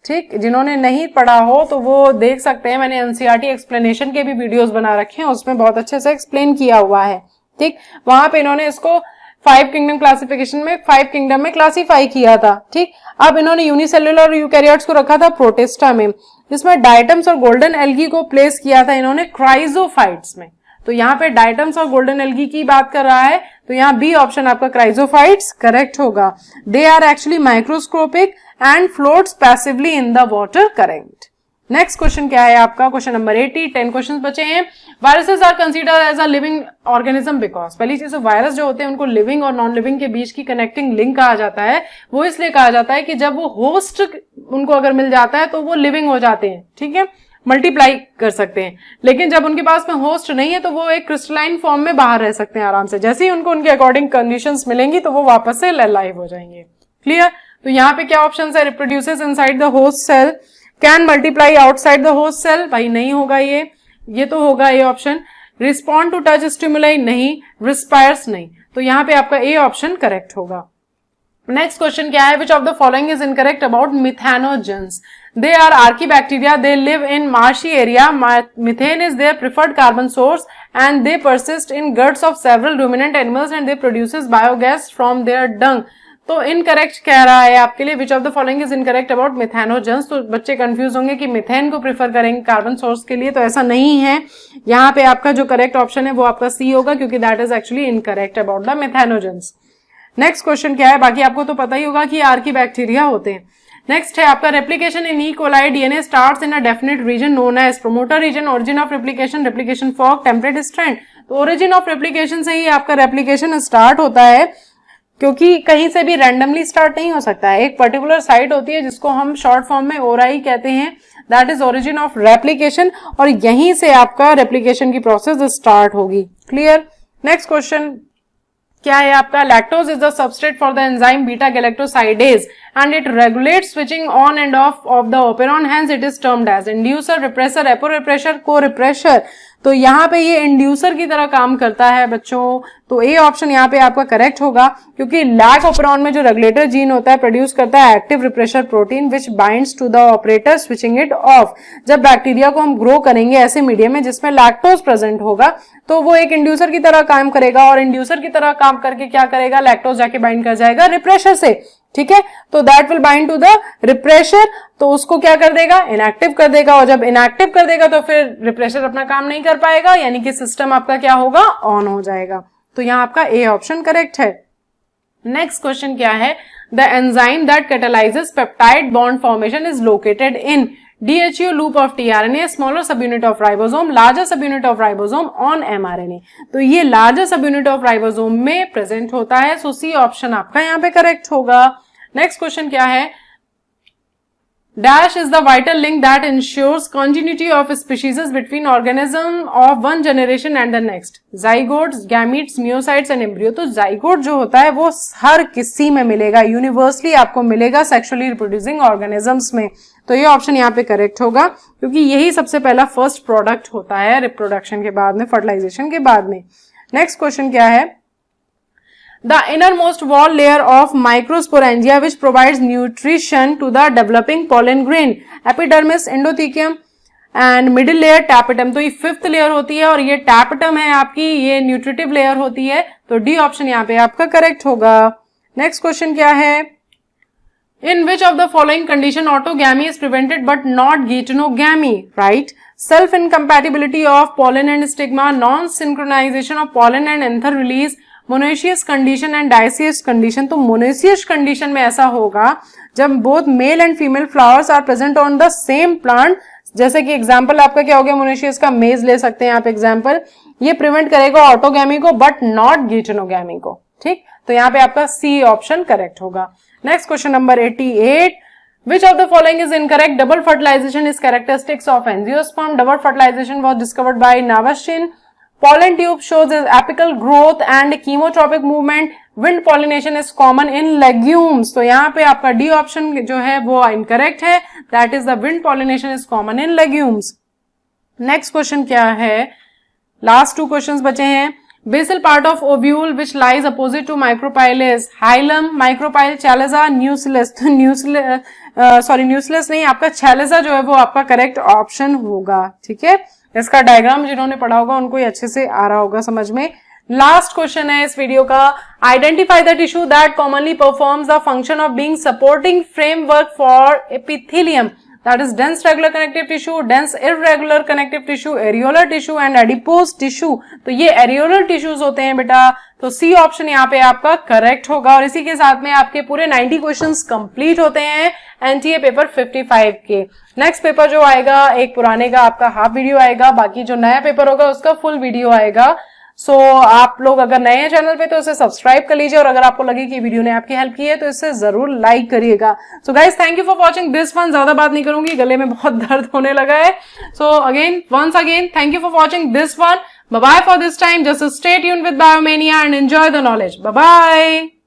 ठीक, जिन्होंने नहीं पढ़ा हो तो वो देख सकते हैं, मैंने एनसीईआरटी एक्सप्लेनेशन के भी वीडियोस बना रखे हैं, उसमें बहुत अच्छे से एक्सप्लेन किया हुआ है। ठीक, वहां पे इन्होंने इसको 5 किंगडम क्लासिफिकेशन में 5 किंगडम में क्लासिफाई किया था। ठीक, अब इन्होंने यूनिसेलुलर यूकैरियोट्स को रखा था प्रोटिस्टा में, जिसमें डायटम्स और गोल्डन एल्गी को प्लेस किया था इन्होंने क्राइजोफाइट्स में। तो यहाँ पे डायटम्स और गोल्डन एल्गी की बात कर रहा है, तो यहाँ बी ऑप्शन आपका क्राइजोफाइट्स करेक्ट होगा। They are actually microscopic and floats passively in the water current. Next question क्या है आपका? Question number 80। 10 क्वेश्चन बचे हैं। Viruses are considered as a living organism because, पहली चीज तो वायरस जो होते हैं उनको लिविंग और नॉन लिविंग के बीच की कनेक्टिंग लिंक कहा जाता है। वो इसलिए कहा जाता है कि जब वो होस्ट उनको अगर मिल जाता है तो वो लिविंग हो जाते हैं, ठीक है, मल्टीप्लाई कर सकते हैं। लेकिन जब उनके पास में होस्ट नहीं है तो वो एक क्रिस्टलाइन फॉर्म में बाहर रह सकते हैं आराम से। जैसे ही उनको उनके अकॉर्डिंग कंडीशंस मिलेंगी तो वो वापस से लाइव हो जाएंगे। क्लियर? तो यहाँ पे क्या ऑप्शन है? Reproduces inside the host cell, can multiply outside the host cell, भाई नहीं होगा ये तो होगा A option. Respond to touch stimuli, नहीं। रिस्पायर्स, नहीं। तो यहाँ पे आपका ए ऑप्शन करेक्ट होगा। नेक्स्ट क्वेश्चन क्या है? Which of the following is incorrect about methanogens? They are archibacteria. They live in marshy area. Methane is their preferred carbon source and they persist in guts of several ruminant animals and they produces biogas from their dung. तो incorrect कह रहा है आपके लिए, विच of the following is incorrect about methanogens. तो बच्चे confuse होंगे कि मिथेन को प्रेफर करेंगे कार्बन सोर्स के लिए, तो ऐसा नहीं है। यहाँ पे आपका जो करेक्ट ऑप्शन है वो आपका सी होगा, क्योंकि that is actually incorrect about the methanogens. Next question क्या है? बाकी आपको तो पता ही होगा कि आर्कीबैक्टीरिया होते हैं। नेक्स्ट है आपका replication in E coli DNA starts in a definite region known as promoter region, origin of replication, replication fork, template strand. तो ओरिजिन ऑफ रेप्लिकेशन से ही आपका रेप्लिकेशन स्टार्ट होता है, क्योंकि कहीं से भी रैंडमली स्टार्ट नहीं हो सकता है। एक पर्टिकुलर साइट होती है जिसको हम शॉर्ट फॉर्म में ओराई कहते हैं, that is origin of replication, और यहीं से आपका रेप्लिकेशन की प्रोसेस स्टार्ट होगी। क्लियर? नेक्स्ट क्वेश्चन क्या है आपका? Lactose is the substrate for the enzyme beta galactosidase and it regulates switching on and off the operon, hence it is termed as inducer, repressor, apo repressor, co repressor. तो यहाँ पे ये inducer की तरह काम करता है बच्चों। तो ए ऑप्शन यहाँ पे आपका करेक्ट होगा, क्योंकि लैक ऑपेरॉन में जो रेगुलेटर जीन होता है प्रोड्यूस करता है active repressor protein which binds to the operator switching it off. जब बैक्टीरिया को हम ग्रो करेंगे ऐसे मीडियम में जिसमें लैक्टोज प्रेजेंट होगा तो वो एक इंड्यूसर की तरह काम करेगा, और इंड्यूसर की तरह काम करके क्या करेगा? लैक्टोज जाके बाइंड कर जाएगा रिप्रेशर से। ठीक है, तो that will bind to the repressor, तो उसको क्या कर देगा? इनएक्टिव कर देगा, और जब इनएक्टिव कर देगा तो फिर रिप्रेशर अपना काम नहीं कर पाएगा, यानी कि सिस्टम आपका क्या होगा? ऑन हो जाएगा। तो यहाँ आपका ए ऑप्शन करेक्ट है। नेक्स्ट क्वेश्चन क्या है? The enzyme that catalyses peptide bond formation is located in DHU loop of tRNA, smaller subunit of ribosome, larger subunit of ribosome on mRNA। तो ये larger subunit of ribosome में present होता है, सो C option आपका यहाँ पे correct होगा। Next question क्या है? Dash is the vital link that ensures continuity of species between organism of one generation and the next. Zygotes, gametes, myocytes and embryo। तो zygote जो होता है वो हर किसी में मिलेगा, यूनिवर्सली आपको मिलेगा सेक्सुअली रिप्रोड्यूसिंग ऑर्गेनिजम्स में। तो ये ऑप्शन यहाँ पे करेक्ट होगा, क्योंकि यही सबसे पहला फर्स्ट प्रोडक्ट होता है रिप्रोडक्शन के बाद में, फर्टिलाइजेशन के बाद में। नेक्स्ट क्वेश्चन क्या है? The innermost wall layer of microsporangia which provides nutrition to the developing pollen grain, epidermis, endothecium and middle layer tapetum। तो ये फिफ्थ लेयर होती है और ये tapetum है आपकी, ये न्यूट्रिटिव लेयर होती है। तो डी ऑप्शन यहाँ पे आपका करेक्ट होगा। नेक्स्ट क्वेश्चन क्या है? In which of the following condition autogamy is prevented but not geitonogamy, right? self incompatibility of pollen and stigma, non synchronization of pollen and anther release, monoecious condition and dioecious condition। तो monoecious condition में ऐसा होगा जब both male and female flowers are present on the same plant, जैसे कि example आपका क्या हो गया मोनोशियस का, मेज ले सकते हैं आप एग्जाम्पल, ये प्रिवेंट करेगा ऑटोगैमी को बट नॉट ग्यूटेनोगैमी को, ठीक। तो यहाँ पे आपका सी ऑप्शन करेक्ट होगा। Next question number 88, which of the following is incorrect? Double fertilization is characteristics of angiosperm. Double fertilization was discovered by Navashin. Pollen tube shows is apical growth and chemotropic movement. Wind pollination is common in legumes. तो यहाँ पे आपका D option जो है वो incorrect है, that is the wind pollination is common in legumes. Next question क्या है, लास्ट टू क्वेश्चंस बचे हैं। Basal part of ovule which lies opposite to micropyle is hilum, micropyle, chalaza, nucellus। तो nucellus नहीं, आपका chalaza जो है वो आपका करेक्ट ऑप्शन होगा, ठीक है। इसका डायग्राम जिन्होंने पढ़ा होगा उनको ही अच्छे से आ रहा होगा समझ में। लास्ट क्वेश्चन है इस वीडियो का, identify the tissue that commonly performs the function of being supporting framework for epithelium, that is dense regular connective tissue, dense irregular connective tissue, areolar tissue and adipose tissue। तो ये areolar tissues होते हैं बेटा, तो C option यहाँ पे आपका correct होगा। और इसी के साथ में आपके पूरे 90 क्वेश्चंस कंप्लीट होते हैं एनटीए पेपर 55 के। नेक्स्ट पेपर जो आएगा, एक पुराने का आपका हाफ वीडियो आएगा, बाकी जो नया पेपर होगा उसका फुल वीडियो आएगा। सो आप लोग अगर नए हैं चैनल पे तो इसे सब्सक्राइब कर लीजिए, और अगर आपको लगे कि वीडियो ने आपकी हेल्प की है तो इसे जरूर लाइक करिएगा। So guys thank you for watching this one. ज्यादा बात नहीं करूंगी, गले में बहुत दर्द होने लगा है। So again once again thank you for watching this one. Bye bye for this time, just stay tuned with Biomania and enjoy the knowledge. Bye bye.